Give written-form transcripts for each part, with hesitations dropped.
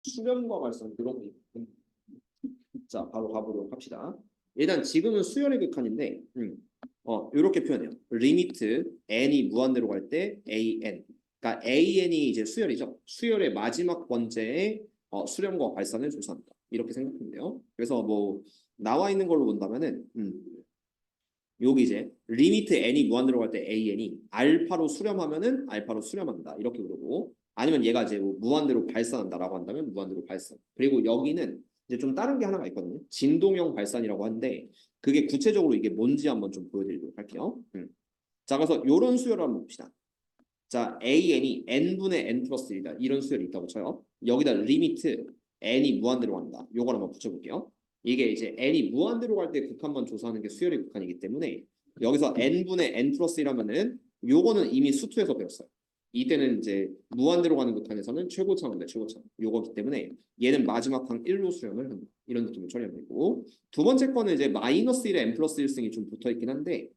수렴과 발산 이런 거 있거든요. 자, 바로 가보도록 합시다. 일단 지금은 수열의 극한인데, 이렇게 표현해요. 리미트 n이 무한대로 갈 때 an. 그러니까 an이 이제 수열이죠. 수열의 마지막 번째의 수렴과 발산을 조사합니다. 이렇게 생각하면 돼요. 그래서 뭐 나와 있는 걸로 본다면은, 여기 이제 리미트 n이 무한대로 갈 때 an이 알파로 수렴하면은 알파로 수렴한다. 이렇게 그러고, 아니면 얘가 이제 뭐 무한대로 발산한다라고 한다면 무한대로 발산. 그리고 여기는 이제 좀 다른 게 하나가 있거든요. 진동형 발산이라고 하는데 그게 구체적으로 이게 뭔지 한번 좀 보여드리도록 할게요. 자, 그래서 이런 수열을 한번 봅시다. 자, an이 n분의 n 플러스 1이다. 이런 수열이 있다고 쳐요. 여기다 리미트 n이 무한대로 간다. 요걸 한번 붙여볼게요. 이게 이제 n이 무한대로 갈 때 극한만 조사하는 게 수열의 극한이기 때문에 여기서 n분의 n 플러스 1하면은 요거는 이미 수투에서 배웠어요. 이때는 이제 무한대로 가는 극한에서는 최고차원인데 최고차원. 요거기 때문에 얘는 마지막 항 1로 수렴을 합니다. 이런 느낌을 처리하면 되고 두 번째 거는 이제 마이너스 1에 n 플러스 1승이 좀 붙어있긴 한데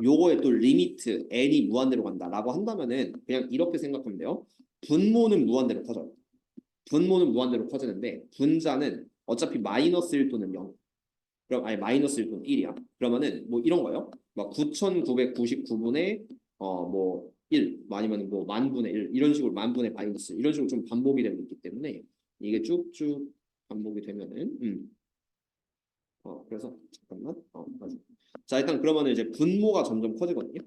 요거에 또 리미트 n이 무한대로 간다라고 한다면은 그냥 이렇게 생각하면 돼요. 분모는 무한대로 커져요. 분모는 무한대로 커지는데 분자는 어차피 마이너스 1 또는 0. 그럼 아니 마이너스 1 또는 1이야. 그러면은 뭐 이런 거요. 막 9,999분의 뭐 1, 아니면 뭐 만분의 1 이런 식으로 만분의 마이너스 이런 식으로 좀 반복이 되고 있기 때문에 이게 쭉쭉 반복이 되면은 그래서 잠깐만 맞아. 자 일단 그러면 이제 분모가 점점 커지거든요.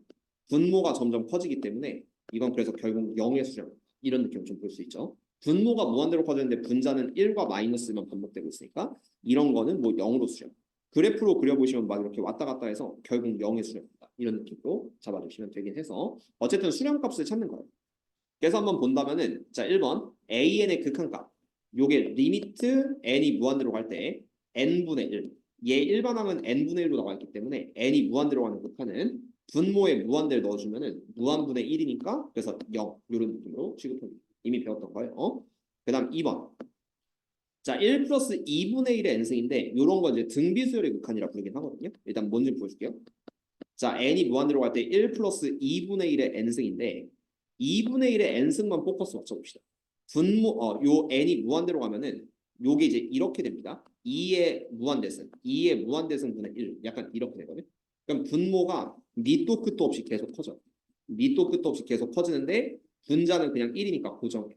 분모가 점점 커지기 때문에 이건 그래서 결국 0의 수렴 이런 느낌을 좀 볼 수 있죠. 분모가 무한대로 커지는데 분자는 1과 마이너스만 반복되고 있으니까 이런 거는 뭐 0으로 수렴. 그래프로 그려보시면 막 이렇게 왔다 갔다 해서 결국 0의 수렴이다. 이런 느낌으로 잡아주시면 되긴 해서 어쨌든 수렴값을 찾는 거예요. 그래서 한번 본다면은 자 1번 an의 극한값 요게 리미트 n이 무한대로 갈 때 n분의 1 얘 일반항은 n분의 1로 나와 있기 때문에 n이 무한대로 가는 극한은 분모에 무한대를 넣어주면은 무한분의 1이니까 그래서 0 이런 느낌으로 취급합니다. 이미 배웠던 거예요. 그 다음 2번 자 1 플러스 2분의 1의 n승인데 이런 거 이제 등비수열의 극한이라 부르긴 하거든요. 일단 뭔지 보여줄게요. 자 n이 무한대로 갈 때 1 플러스 2분의 1의 n승인데 2분의 1의 n승만 포커스 맞춰봅시다. 요 n이 무한대로 가면은 요게 이제 이렇게 됩니다. 2의 무한대승, 2의 무한대승 분의 1 약간 이렇게 되거든요. 그럼 분모가 밑도 끝도 없이 계속 커져. 밑도 끝도 없이 계속 커지는데 분자는 그냥 1이니까 고정해.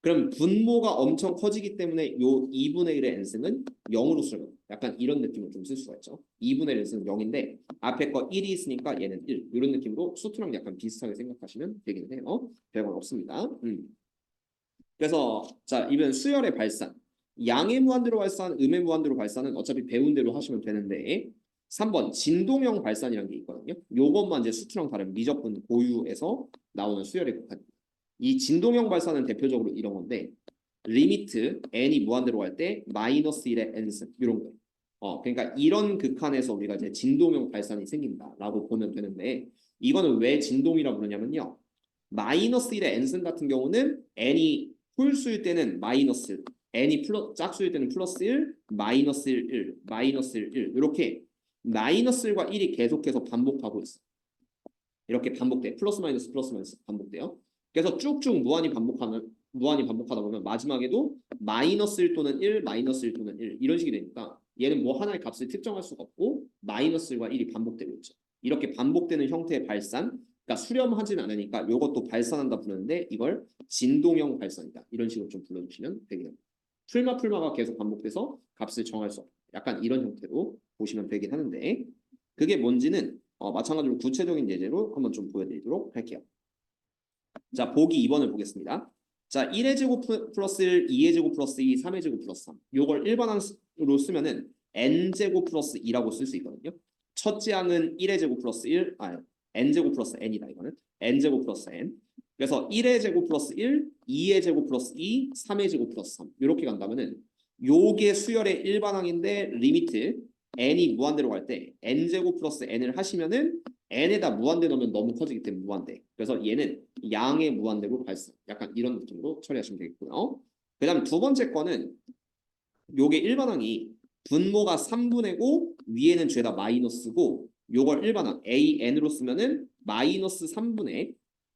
그럼 분모가 엄청 커지기 때문에 요 2분의 1의 n승은 0으로 수렴. 약간 이런 느낌을 좀 쓸 수가 있죠. 2분의 1 n승은 0인데 앞에 거 1이 있으니까 얘는 1. 이런 느낌으로 수투랑 약간 비슷하게 생각하시면 되긴 해요. 별건 없습니다. 그래서 자 이번 수열의 발산. 양의 무한대로 발산, 음의 무한대로 발산은 어차피 배운 대로 하시면 되는데 3번 진동형 발산이라는 게 있거든요. 요것만 이제 수투랑 다른 미적분 고유에서 나오는 수열의 극한. 이 진동형 발산은 대표적으로 이런 건데 리미트 n이 무한대로 갈 때 마이너스 1의 n승 이런 거예요. 그러니까 이런 극한에서 우리가 이제 진동형 발산이 생긴다라고 보면 되는데 이거는 왜 진동이라 부르냐면요. 마이너스 1의 n승 같은 경우는 n이 홀수일 때는 마이너스 n이 짝수일 때는 플러스 1, 마이너스 1, 1, 마이너스 1, 1 이렇게 마이너스 1과 1이 계속해서 반복하고 있어. 이렇게 반복돼. 플러스 마이너스 반복돼요. 그래서 쭉쭉 무한히 반복하다 보면 마지막에도 마이너스 1 또는 1, 마이너스 1 또는 1 이런 식이 되니까 얘는 뭐 하나의 값을 특정할 수가 없고 마이너스 1과 1이 반복되고 있죠. 이렇게 반복되는 형태의 발산, 그러니까 수렴하진 않으니까 이것도 발산한다 부르는데 이걸 진동형 발산이다. 이런 식으로 좀 불러주시면 되겠습니다. 풀마가 계속 반복돼서 값을 정할 수 없다. 약간 이런 형태로 보시면 되긴 하는데 그게 뭔지는 마찬가지로 구체적인 예제로 한번 좀 보여드리도록 할게요. 자, 보기 2번을 보겠습니다. 자, 1의 제곱 플러스 1, 2의 제곱 플러스 2, 3의 제곱 플러스 3. 요걸 일반항으로 쓰면은 n제곱 플러스 2라고 쓸 수 있거든요. 첫째 항은 1의 제곱 플러스 1, n제곱 플러스 n이다 이거는. n제곱 플러스 n. 그래서 1의 제곱 플러스 1, 2의 제곱 플러스 2, 3의 제곱 플러스 3. 이렇게 간다면은 요게 수열의 일반항인데 리미트 n이 무한대로 갈 때 n제곱 플러스 n을 하시면은 n에다 무한대 넣으면 너무 커지기 때문에 무한대. 그래서 얘는 양의 무한대로 발산. 약간 이런 느낌으로 처리하시면 되겠고요. 그 다음 두 번째 거는 요게 일반항이 분모가 3분의고 위에는 죄다 마이너스고 요걸 일반항 AN으로 쓰면은 마이너스 3분의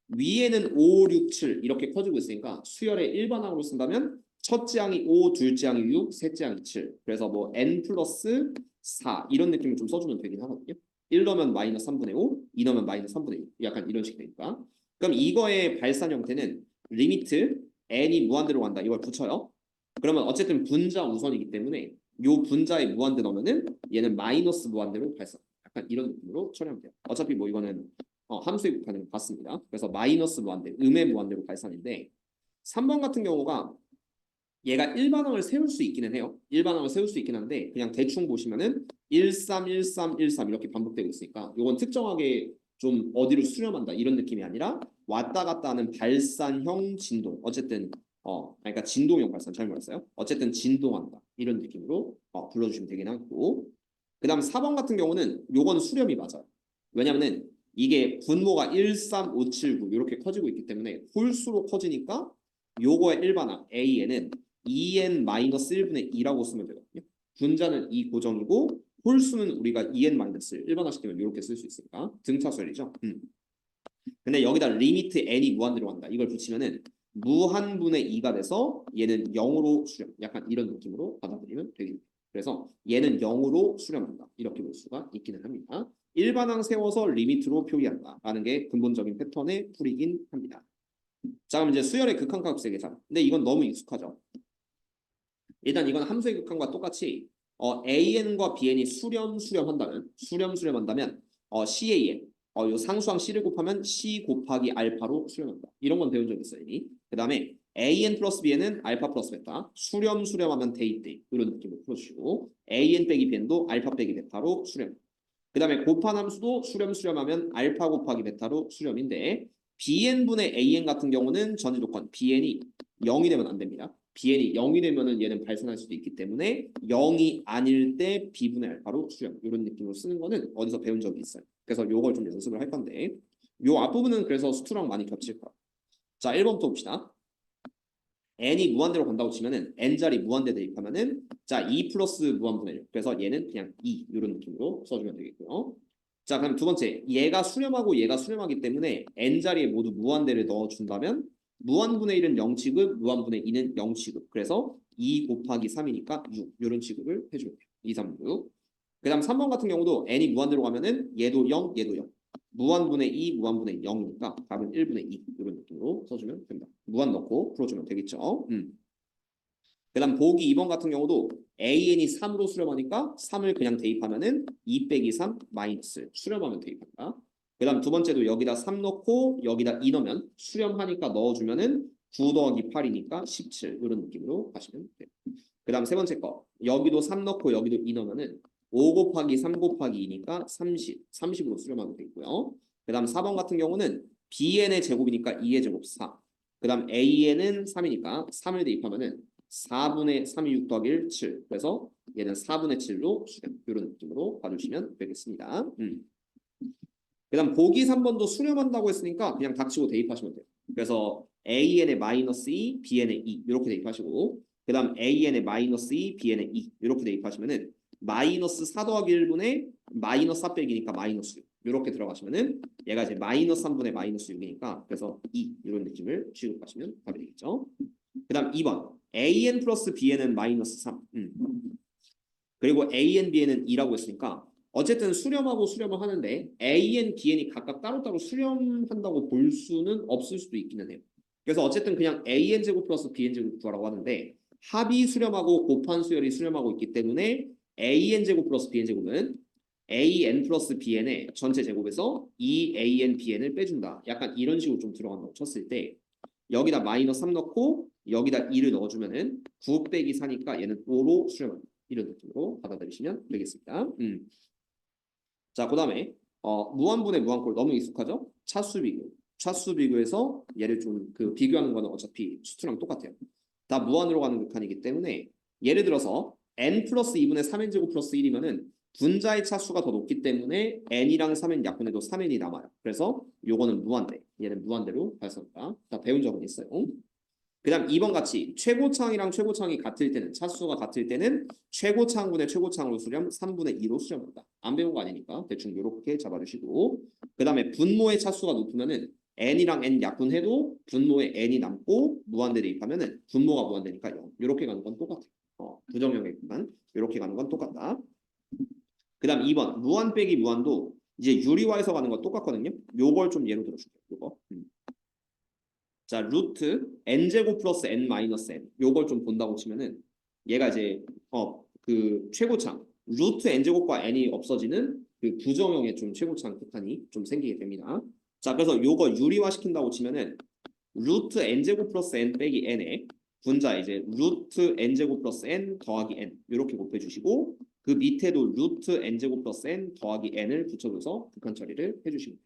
위에는 5, 6, 7 이렇게 커지고 있으니까 수열의 일반항으로 쓴다면 첫째 항이 5, 둘째 항이 6, 셋째 항이 7. 그래서 뭐 n 플러스 4 이런 느낌을 좀 써주면 되긴 하거든요. 1 넣으면 마이너스 3분의 5, 2 넣으면 마이너스 3분의 6. 약간 이런 식이 되니까. 그럼 이거의 발산 형태는 리미트 n이 무한대로 간다. 이걸 붙여요. 그러면 어쨌든 분자 우선이기 때문에 요 분자에 무한대 넣으면은 얘는 마이너스 무한대로 발산. 약간 이런 느낌으로 처리하면 돼요. 어차피 뭐 이거는 함수의 극한은 같습니다. 그래서 마이너스 무한대, 음의 무한대로 발산인데 3번 같은 경우가 얘가 일반항을 세울 수 있기는 해요. 일반항을 세울 수 있긴 한데 그냥 대충 보시면은 13, 13, 13 이렇게 반복되고 있으니까 이건 특정하게 좀 어디로 수렴한다 이런 느낌이 아니라 왔다 갔다 하는 발산형 진동. 어쨌든 그러니까 진동형 발산 잘 몰랐어요. 어쨌든 진동한다 이런 느낌으로 불러주시면 되긴 하고 그다음 4번 같은 경우는 요건 수렴이 맞아요. 왜냐면은 이게 분모가 1, 3, 5, 7, 9 이렇게 커지고 있기 때문에 홀수로 커지니까 요거의 일반항 AN은 2n-1분의 2라고 쓰면 되거든요. 분자는 2 고정이고 홀수는 우리가 2n-1 일반화시키면 이렇게 쓸 수 있으니까 등차수열이죠. 근데 여기다 리미트 n이 무한대로 간다. 이걸 붙이면은 무한분의 2가 돼서 얘는 0으로 수렴. 약간 이런 느낌으로 받아들이면 되겠네요. 그래서 얘는 0으로 수렴한다. 이렇게 볼 수가 있기는 합니다. 일반항 세워서 리미트로 표기한다. 라는 게 근본적인 패턴의 풀이긴 합니다. 자, 그럼 이제 수열의 극한가급세 계산. 근데 이건 너무 익숙하죠. 일단 이건 함수의 극한과 똑같이 AN과 BN이 수렴한다면 CAN 요 상수항 C를 곱하면 C 곱하기 알파로 수렴한다. 이런 건 배운 적 있어요 이미. 그 다음에 AN 플러스 BN은 알파 플러스 베타 수렴하면 대입대 이런 느낌으로 풀어주시고 AN 빼기 BN도 알파 빼기 베타로 수렴. 그 다음에 곱한 함수도 수렴하면 알파 곱하기 베타로 수렴인데 BN분의 AN 같은 경우는 전제 조건 BN이 0이 되면 안 됩니다. BN이 0이 되면은 얘는 발생할 수도 있기 때문에 0이 아닐 때 B분의 알파로 수렴 이런 느낌으로 쓰는 거는 어디서 배운 적이 있어요. 그래서 요걸 좀 연습을 할 건데 요 앞부분은 그래서 수투랑 많이 겹칠 거야. 자 1번부터 봅시다. n이 무한대로 간다고 치면은 n자리 무한대 대입하면은 자 2 플러스 무한분의 1 그래서 얘는 그냥 2 이런 느낌으로 써주면 되겠고요. 자 그럼 두 번째 얘가 수렴하고 얘가 수렴하기 때문에 n자리에 모두 무한대를 넣어준다면 무한분의 1은 0취급 무한분의 2는 0취급 그래서 2 곱하기 3이니까 6 이런 취급을 해주면 돼요. 2, 3, 6. 그 다음 3번 같은 경우도 n이 무한대로 가면은 얘도 0 얘도 0 무한분의 2 무한분의 0이니까 답은 1분의 2 이런 느낌으로 써주면 됩니다. 무한 넣고 풀어주면 되겠죠. 그 다음 보기 2번 같은 경우도 AN이 3으로 수렴하니까 3을 그냥 대입하면은 2 빼기 3 마이너스 수렴하면 대입한다. 그 다음 두 번째도 여기다 3 넣고 여기다 2 넣으면 수렴하니까 넣어주면은 9 더하기 8이니까 17 이런 느낌으로 하시면 돼요. 그 다음 세 번째 거 여기도 3 넣고 여기도 2 넣으면은 5 곱하기 3 곱하기 2니까 30으로 수렴하면 되고요. 그 다음 4번 같은 경우는 BN의 제곱이니까 2의 제곱 4. 그 다음 AN은 3이니까 3을 대입하면은 4분의 3이 6 더하기 1, 7. 그래서 얘는 4분의 7로 수렴. 이런 느낌으로 봐주시면 되겠습니다. 그 다음 보기 3번도 수렴한다고 했으니까 그냥 닥치고 대입하시면 돼요. 그래서 AN의 마이너스 2, BN의 2 이렇게 대입하시고 그 다음 AN의 마이너스 2, BN의 2 이렇게 대입하시면은 마이너스 4 더하기 1분의 마이너스 4 빼기니까 마이너스 6 이렇게 들어가시면은 얘가 이제 마이너스 3분의 마이너스 6이니까 그래서 2 이런 느낌을 취급하시면 답이 되겠죠. 그 다음 2번 AN 플러스 BN은 마이너스 3 그리고 AN, BN은 2라고 했으니까 어쨌든 수렴하고 수렴을 하는데 AN, BN이 각각 따로따로 수렴한다고 볼 수는 없을 수도 있기는 해요. 그래서 어쨌든 그냥 AN 제곱 플러스 BN 제곱 구하라고 하는데 합이 수렴하고 곱한 수열이 수렴하고 있기 때문에 AN 제곱 플러스 BN 제곱은 AN 플러스 BN의 전체 제곱에서 2AN, BN을 빼준다. 약간 이런 식으로 좀 들어간다고 쳤을 때 여기다 마이너스 3 넣고 여기다 2를 넣어주면은 9 빼기 4니까 얘는 5로 수렴합니다. 이런 느낌으로 받아들이시면 되겠습니다. 자, 그 다음에 무한분의 무한꼴 너무 익숙하죠? 차수 비교. 차수 비교에서 얘를 좀 그 비교하는 거는 어차피 수투랑 똑같아요. 다 무한으로 가는 극한이기 때문에 예를 들어서 n 플러스 2분의 3n 제곱 플러스 1이면은 분자의 차수가 더 높기 때문에 n이랑 3n 약분해도 3n이 남아요. 그래서 요거는 무한대. 얘는 무한대로 발생한다. 다 배운 적은 있어요. 그 다음 2번 같이 최고차항이랑 최고차항이 같을 때는 차수가 같을 때는 최고차항분의 최고차항으로 수렴 3분의 2로 수렴한다. 안 배운 거 아니니까 대충 이렇게 잡아주시고 그 다음에 분모의 차수가 높으면은 n이랑 n 약분해도 분모에 n이 남고 무한대 대입하면은 분모가 무한대니까 0. 이렇게 가는 건 똑같아요. 부정형의 극한 이렇게 가는 건 똑같다. 그다음 2번 무한 빼기 무한도 이제 유리화해서 가는 건 똑같거든요. 요걸 좀 예로 들어줄게요. 요거. 자, 루트 n제곱 플러스 n 마이너스 n 요걸 좀 본다고 치면은 얘가 이제 그 최고창 루트 n제곱과 n이 없어지는 그 부정형의 좀 최고창 극한이 좀 생기게 됩니다. 자, 그래서 요거 유리화 시킨다고 치면은 루트 n제곱 플러스 n 빼기 n에 분자 이제 루트 n제곱 플러스 n 더하기 n 이렇게 곱해주시고 그 밑에도 루트 n제곱 플러스 n 더하기 n을 붙여줘서 극한 처리를 해주시면 돼요.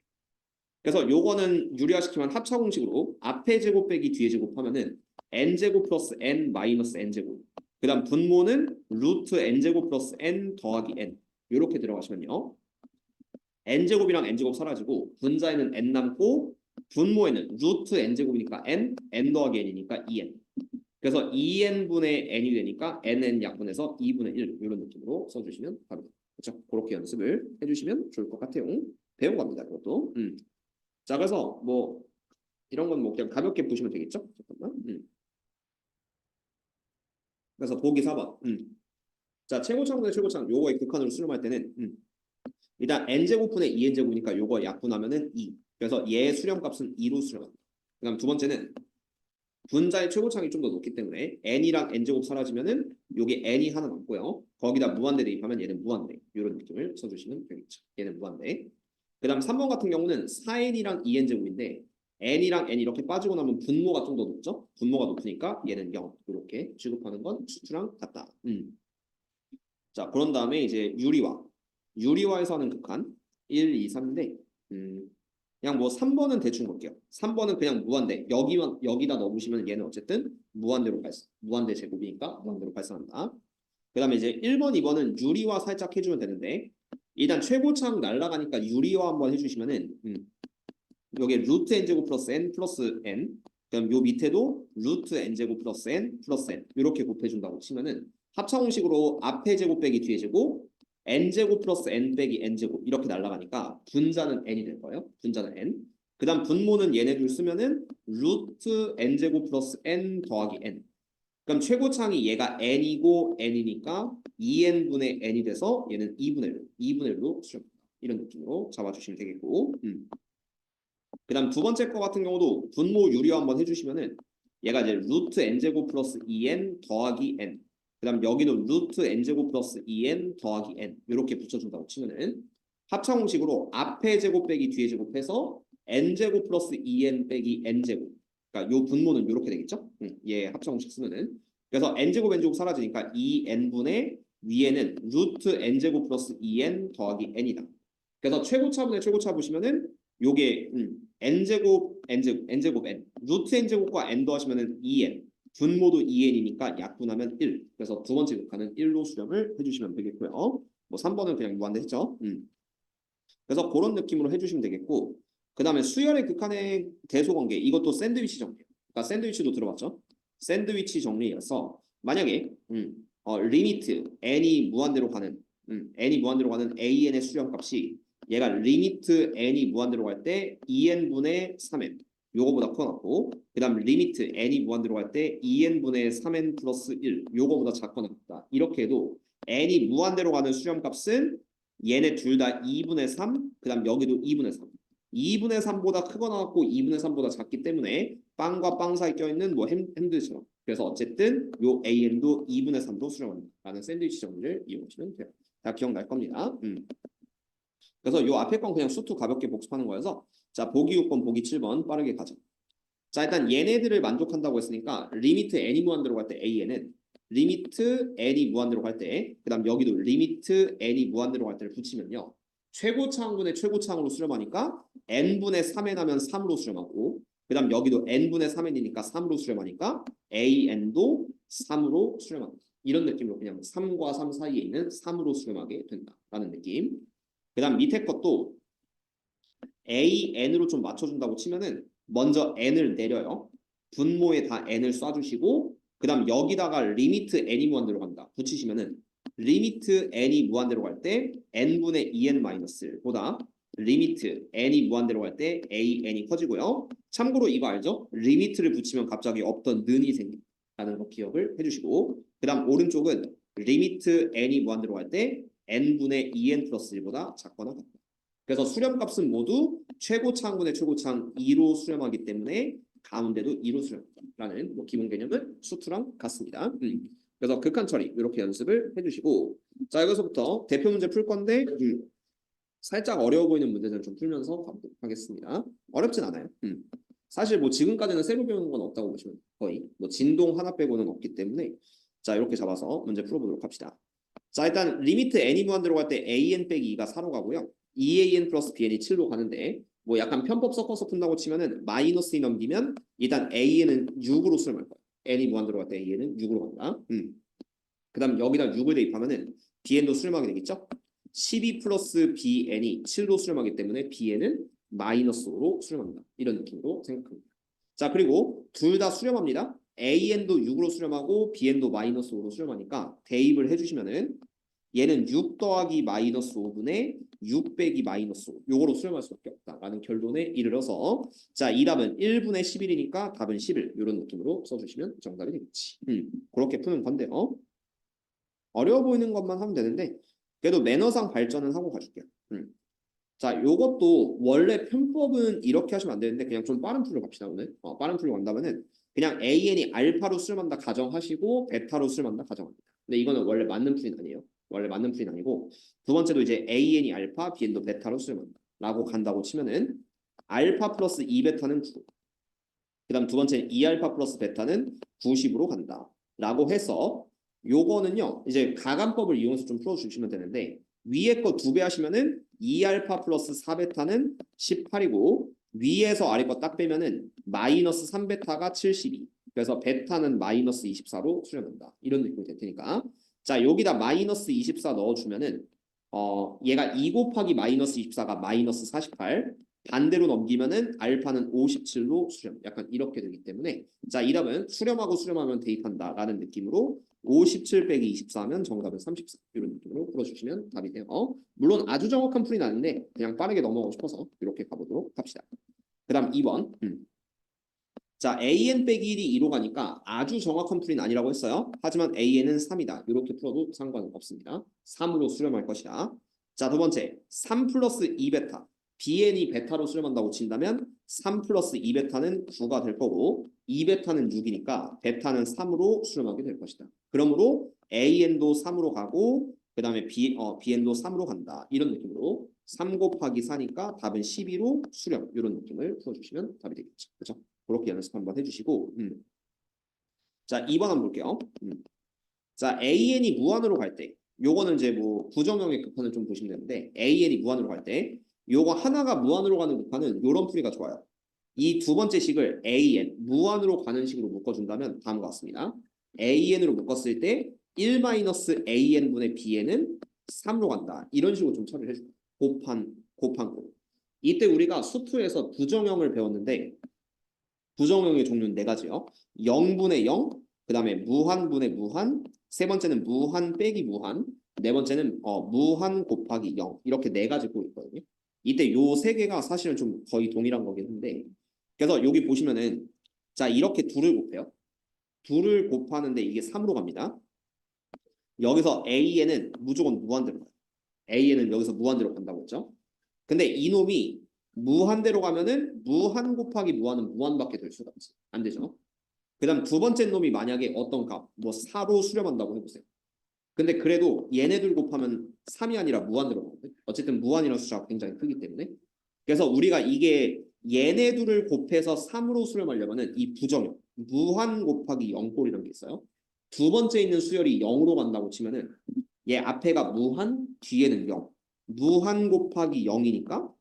그래서 요거는 유리화시키면 합차 공식으로 앞에 제곱 빼기 뒤에 제곱하면은 n제곱 플러스 n 마이너스 n제곱 그다음 분모는 루트 n제곱 플러스 n 더하기 n 이렇게 들어가시면요. n제곱이랑 n제곱 사라지고 분자에는 n 남고 분모에는 루트 n제곱이니까 n 더하기 n이니까 2n 그래서 2n분의 n이 되니까 nn 약분해서 2분의 1 이런 느낌으로 써주시면 됩니다. 그렇죠? 그렇게 연습을 해주시면 좋을 것 같아요. 배운 겁니다. 이것도. 자, 그래서 뭐 이런 건 뭐 그냥 가볍게 보시면 되겠죠? 잠깐만. 그래서 보기 4번. 자, 최고창분의 최고창 요거의 극한으로 수렴할 때는 일단 n제곱분의 2n제곱이니까 요거 약분하면은 2. 그래서 얘의 수렴값은 2로 수렴합니다. 그다음 두 번째는 분자의 최고창이 좀 더 높기 때문에 n이랑 n제곱 사라지면은 요게 n이 하나 남고요. 거기다 무한대 대입하면 얘는 무한대. 이런 느낌을 써주시면 되겠죠. 얘는 무한대. 그다음 3번 같은 경우는 4n이랑 2n제곱인데 n이랑 n 이렇게 빠지고 나면 분모가 좀 더 높죠? 분모가 높으니까 얘는 0 이렇게 취급하는 건 수투랑 같다. 자, 그런 다음에 이제 유리화. 유리화에서 하는 극한 1, 2, 3인데 그냥 뭐 3번은 대충 볼게요. 3번은 그냥 무한대. 여기다 넣으시면 얘는 어쨌든 무한대 제곱이니까 무한대로 발생한다. 그다음에 이제 1번, 2번은 유리화 살짝 해주면 되는데 일단 최고창 날라가니까 유리화 한번 해주시면은 여기 루트 n제곱 플러스 n 플러스 n 그럼 요 밑에도 루트 n제곱 플러스 n 플러스 n 이렇게 곱해준다고 치면은 합차 공식으로 앞에 제곱 빼기 뒤에 제곱 n제곱 플러스 n 빼기 n제곱 이렇게 날라가니까 분자는 n이 될 거예요. 분자는 n. 그 다음 분모는 얘네들 쓰면은 루트 n제곱 플러스 n 더하기 n. 그럼 최고창이 얘가 n이고 n이니까 2n분의 n이 돼서 얘는 2분의 1로 수렴합니다. 이런 느낌으로 잡아주시면 되겠고 그 다음 두 번째 거 같은 경우도 분모 유리화 한번 해주시면은 얘가 이제 루트 n제곱 플러스 2n 더하기 n 그 다음 여기도 루트 n제곱 플러스 2n 더하기 n 이렇게 붙여준다고 치면은 합차 공식으로 앞에 제곱 빼기 뒤에 제곱해서 n제곱 플러스 2n 빼기 n제곱 그러니까 요 분모는 이렇게 되겠죠? 얘 합차 공식 쓰면은 그래서 n제곱 n제곱 사라지니까 2n분의 위에는 루트 n제곱 플러스 2n 더하기 n이다. 그래서 최고차분의 최고차 보시면은 요게 n제곱 n 루트 n제곱과 n 더하시면은 2n 분모도 2n이니까 약분하면 1 그래서 두 번째 극한은 1로 수렴을 해주시면 되겠고요. 뭐 3번은 그냥 무한대 했죠. 그래서 그런 느낌으로 해주시면 되겠고 그 다음에 수열의 극한의 대소관계 이것도 샌드위치 정리 그러니까 샌드위치도 들어봤죠. 샌드위치 정리여서 만약에 리미트 n이 무한대로 가는 an의 수렴값이 얘가 리미트 n이 무한대로 갈 때 2n분의 3n 요거보다 커놨고 그 다음 리미트 n이 무한대로 갈 때 2n분의 3n 플러스 1 요거보다 작거나 같다. 이렇게 해도 n이 무한대로 가는 수렴값은 얘네 둘 다 2분의 3, 그 다음 여기도 2분의 3 2분의 3보다 크거나 같고 2분의 3보다 작기 때문에 빵과 빵 사이 껴있는 뭐 햄들처럼 그래서 어쨌든 요 AN도 2분의 3로 수렴합니다. 라는 샌드위치 정리를 이용하시면 돼요. 다 기억날 겁니다. 그래서 요 앞에 건 그냥 수투 가볍게 복습하는 거여서 자 보기 6번 보기 7번 빠르게 가자. 자 일단 얘네들을 만족한다고 했으니까 리미트 n이 무한대로 갈 때 AN은 리미트 n이 무한대로 갈 때 그 다음 여기도 리미트 n이 무한대로 갈 때를 붙이면요. 최고차항분의 최고차항으로 수렴하니까 n분의 3n 하면 3으로 수렴하고 그 다음 여기도 n분의 3n이니까 3으로 수렴하니까 an도 3으로 수렴합니다. 이런 느낌으로 그냥 3과 3 사이에 있는 3으로 수렴하게 된다라는 느낌. 그 다음 밑에 것도 AN으로 좀 맞춰준다고 치면은 먼저 N을 내려요. 분모에 다 N을 쏴주시고 그 다음 여기다가 리미트 N이 무한대로 간다. 붙이시면은 리미트 N이 무한대로 갈 때 N분의 2N-1보다 리미트 n이 무한대로 갈 때 an이 커지고요. 참고로 이거 알죠? 리미트를 붙이면 갑자기 없던 는이 생긴다는 거 기억을 해주시고 그 다음 오른쪽은 리미트 n이 무한대로 갈 때 n분의 2n 플러스 1보다 작거나 같다. 그래서 수렴값은 모두 최고차항분의 최고차항 2로 수렴하기 때문에 가운데도 2로 수렴한다라는 뭐 기본 개념은 수투랑 같습니다. 그래서 극한 처리 이렇게 연습을 해주시고 자 여기서부터 대표 문제 풀 건데 살짝 어려워 보이는 문제들을 좀 풀면서 가보도록 하겠습니다. 어렵진 않아요. 사실 뭐 지금까지는 새로 배우는 건 없다고 보시면 거의 뭐 진동 하나 빼고는 없기 때문에 자 이렇게 잡아서 문제 풀어보도록 합시다. 자 일단 리미트 n이 무한대로 갈 때 an 빼기 2가 4로 가고요. 2an 플러스 bn이 7로 가는데 뭐 약간 편법 섞어서 푼다고 치면은 마이너스 2 넘기면 일단 an은 6으로 수렴할 거예요. n이 무한대로 갈 때 an은 6으로 간다. 그 다음 여기다 6을 대입하면은 bn도 수렴하게 되겠죠? 12 플러스 bn이 7로 수렴하기 때문에 bn은 마이너스 5로 수렴합니다. 이런 느낌으로 생각합니다. 자 그리고 둘 다 수렴합니다. an도 6으로 수렴하고 bn도 마이너스 5로 수렴하니까 대입을 해주시면은 얘는 6 더하기 마이너스 5분의 6 빼기 마이너스 5 요거로 수렴할 수밖에 없다라는 결론에 이르러서 자 이 답은 1분의 11이니까 답은 11 이런 느낌으로 써주시면 정답이 되겠지. 그렇게 푸는 건데요. 어려워 보이는 것만 하면 되는데 그래도 매너상 발전은 하고 가줄게요. 자, 요것도 원래 편법은 이렇게 하시면 안 되는데 그냥 좀 빠른 풀로 갑시다 오늘. 빠른 풀로 간다면은 그냥 an이 알파로 수렴한다 가정하시고 베타로 수렴한다 가정합니다. 근데 이거는 원래 맞는 풀이 아니에요. 원래 맞는 풀이 아니고 두 번째도 이제 an이 알파, bn도 베타로 수렴한다 라고 간다고 치면은 알파 플러스 2베타는 9. 그 다음 두 번째는 2알파 플러스 베타는 90으로 간다 라고 해서 요거는요 이제 가감법을 이용해서 좀 풀어주시면 되는데 위에 거 2배 하시면은 2알파 플러스 4베타는 18이고 위에서 아래 거 딱 빼면은 마이너스 3베타가 72. 그래서 베타는 마이너스 24로 수렴한다. 이런 느낌이 될 테니까 자 여기다 마이너스 24 넣어주면은 얘가 2 곱하기 마이너스 24가 마이너스 48 반대로 넘기면은 알파는 57로 수렴. 약간 이렇게 되기 때문에 자 이 답은 수렴하고 수렴하면 대입한다라는 느낌으로 57 빼기 24면 정답은 34 이런 느낌으로 풀어주시면 답이 돼요. 물론 아주 정확한 풀이는 아닌데 그냥 빠르게 넘어가고 싶어서 이렇게 가보도록 합시다. 그 다음 2번 자 an 빼기 1이 2로 가니까 아주 정확한 풀이는 아니라고 했어요. 하지만 an은 3이다. 이렇게 풀어도 상관은 없습니다. 3으로 수렴할 것이다. 자 두 번째 3 플러스 2베타 bn이 베타로 수렴한다고 친다면 3 플러스 2베타는 9가 될 거고 2베타는 6이니까 베타는 3으로 수렴하게 될 것이다. 그러므로 an도 3으로 가고 그 다음에 bn도 3으로 간다. 이런 느낌으로 3 곱하기 4니까 답은 12로 수렴. 이런 느낌을 풀어주시면 답이 되겠죠. 그렇죠? 그렇게 연습 한번 해주시고 자 2번 한번 볼게요. 자 an이 무한으로 갈 때 요거는 이제 뭐 부정형의 극한을 좀 보시면 되는데 an이 무한으로 갈 때 요거 하나가 무한으로 가는 극한은 요런 풀이가 좋아요. 이 두 번째 식을 an 무한으로 가는 식으로 묶어준다면 다음과 같습니다. an으로 묶었을 때 1-an분의 bn은 3로 간다. 이런 식으로 좀 처리를 해줘요. 곱한 곱. 이때 우리가 수투에서 부정형을 배웠는데 부정형의 종류는 4가지요. 0분의 0, 그 다음에 무한분의 무한, 세 번째는 무한 빼기 무한, 네 번째는 무한 곱하기 0 이렇게 4가지 꼴이 있거든요. 이때 요 3개가 사실은 좀 거의 동일한 거긴 한데 그래서 여기 보시면은 자 이렇게 2를 곱해요. 2를 곱하는데 이게 3으로 갑니다. 여기서 AN은 무조건 무한대로 가요. AN은 여기서 무한대로 간다고 했죠. 근데 이놈이 무한대로 가면은 무한 곱하기 무한은 무한밖에 될 수가 없지. 안 되죠. 그 다음 두 번째 놈이 만약에 어떤 값, 뭐 4로 수렴한다고 해보세요. 근데 그래도 얘네들 곱하면 3이 아니라 무한대로 가거든. 어쨌든 무한이라는 숫자가 굉장히 크기 때문에. 그래서 우리가 이게 얘네들을 곱해서 3으로 수렴하려면은 이 부정형, 무한 곱하기 0꼴이라는 게 있어요. 두 번째 있는 수열이 0으로 간다고 치면은 얘 앞에가 무한, 뒤에는 0. 무한 곱하기 0이니까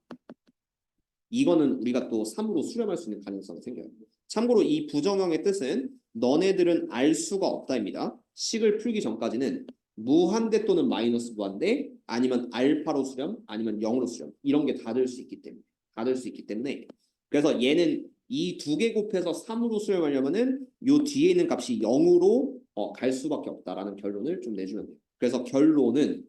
이거는 우리가 또 3으로 수렴할 수 있는 가능성이 생겨요. 참고로 이 부정형의 뜻은 너네들은 알 수가 없다입니다. 식을 풀기 전까지는 무한대 또는 마이너스 무한대 아니면 알파로 수렴 아니면 0으로 수렴 이런 게 다 될 수 있기 때문에 그래서 얘는 이 2개 곱해서 3으로 수렴하려면은 요 뒤에 있는 값이 0으로 갈 수밖에 없다라는 결론을 좀 내주면 돼요. 그래서 결론은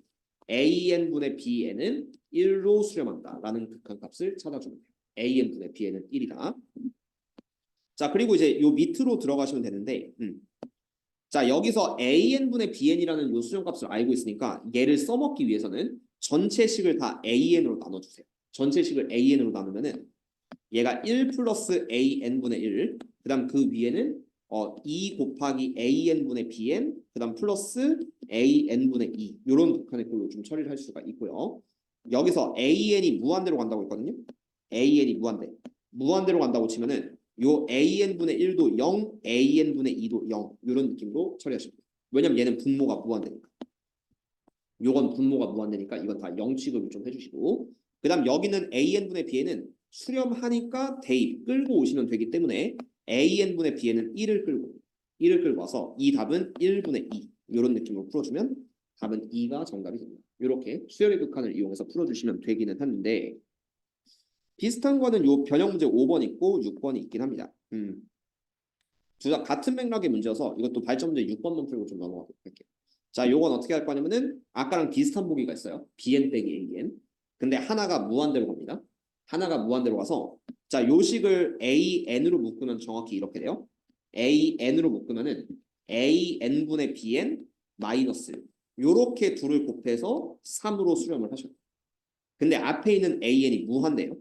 an분의 bn은 1로 수렴한다라는 극한값을 찾아주면 돼요. an분의 bn은 1이다. 자, 그리고 이제 요 밑으로 들어가시면 되는데 자, 여기서 an분의 bn이라는 요 수렴값을 알고 있으니까 얘를 써먹기 위해서는 전체식을 다 an으로 나눠주세요. 전체식을 an으로 나누면은 얘가 1 플러스 an분의 1, 그 다음 그 위에는 2 곱하기 an분의 bn, 그 다음 플러스 an분의 2 이런 극한의 꼴로 좀 처리를 할 수가 있고요. 여기서 an이 무한대로 간다고 했거든요. an이 무한대로 간다고 치면은 요 an분의 1도 0, an분의 2도 0 이런 느낌으로 처리하시면 돼요. 왜냐면 얘는 분모가 무한대니까. 요건 분모가 무한대니까 이건 다 0 취급을 좀 해주시고, 그 다음 여기는 an분의 bn은 수렴하니까 대입 끌고 오시면 되기 때문에 an분의 bn은 1을 끌고 와서 이 답은 1분의 2 이런 느낌으로 풀어주면 답은 2가 정답이 됩니다. 이렇게 수열의 극한을 이용해서 풀어주시면 되기는 하는데, 비슷한 거는 요 변형 문제 5번 있고 6번이 있긴 합니다. 둘 다 같은 맥락의 문제여서 이것도 발전 문제 6번만 풀고 좀 넘어가도록 할게요. 자, 요건 어떻게 할 거냐면은 아까랑 비슷한 보기가 있어요. bn 빼기 an. 근데 하나가 무한대로 갑니다. 하나가 무한대로 가서 자, 요 식을 an으로 묶으면 정확히 이렇게 돼요. an으로 묶으면은 an분의 bn 마이너스 요렇게 둘을 곱해서 3으로 수렴을 하셔요. 근데 앞에 있는 an이 무한대요.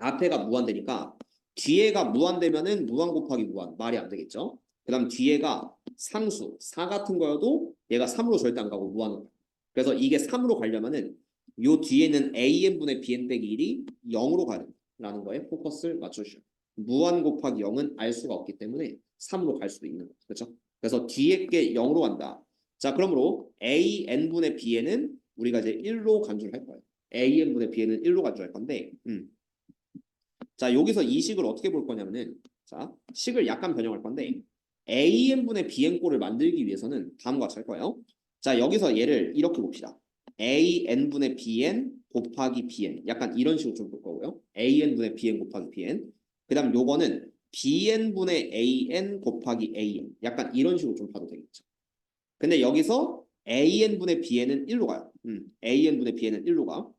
앞에가 무한대니까 뒤에가 무한대면은 무한 곱하기 무한 말이 안 되겠죠. 그 다음 뒤에가 상수 4 같은 거여도 얘가 3으로 절대 안 가고 무한으로. 그래서 이게 3으로 가려면은 요 뒤에는 an분의 bn 빼기 1이 0으로 가야 된다라는 거에 포커스를 맞춰주셔요. 무한 곱하기 0은 알 수가 없기 때문에 3으로 갈 수도 있는 거죠. 그렇죠? 그래서 뒤에 게 0으로 간다. 자, 그러므로 an분의 bn은 우리가 이제 1로 간주를 할 거예요. an분의 bn은 1로 간주할 건데 자, 여기서 이 식을 어떻게 볼 거냐면은 자, 식을 약간 변형할 건데 an분의 bn꼴을 만들기 위해서는 다음과 같이 할 거예요. 자, 여기서 얘를 이렇게 봅시다. an분의 bn 곱하기 bn 약간 이런 식으로 좀 볼 거고요. an분의 bn 곱하기 bn 그 다음 요거는 bn분의 an 곱하기 an 약간 이런 식으로 좀 봐도 되겠죠. 근데 여기서 an분의 bn은 1로 가요. an분의 bn은 1로 가.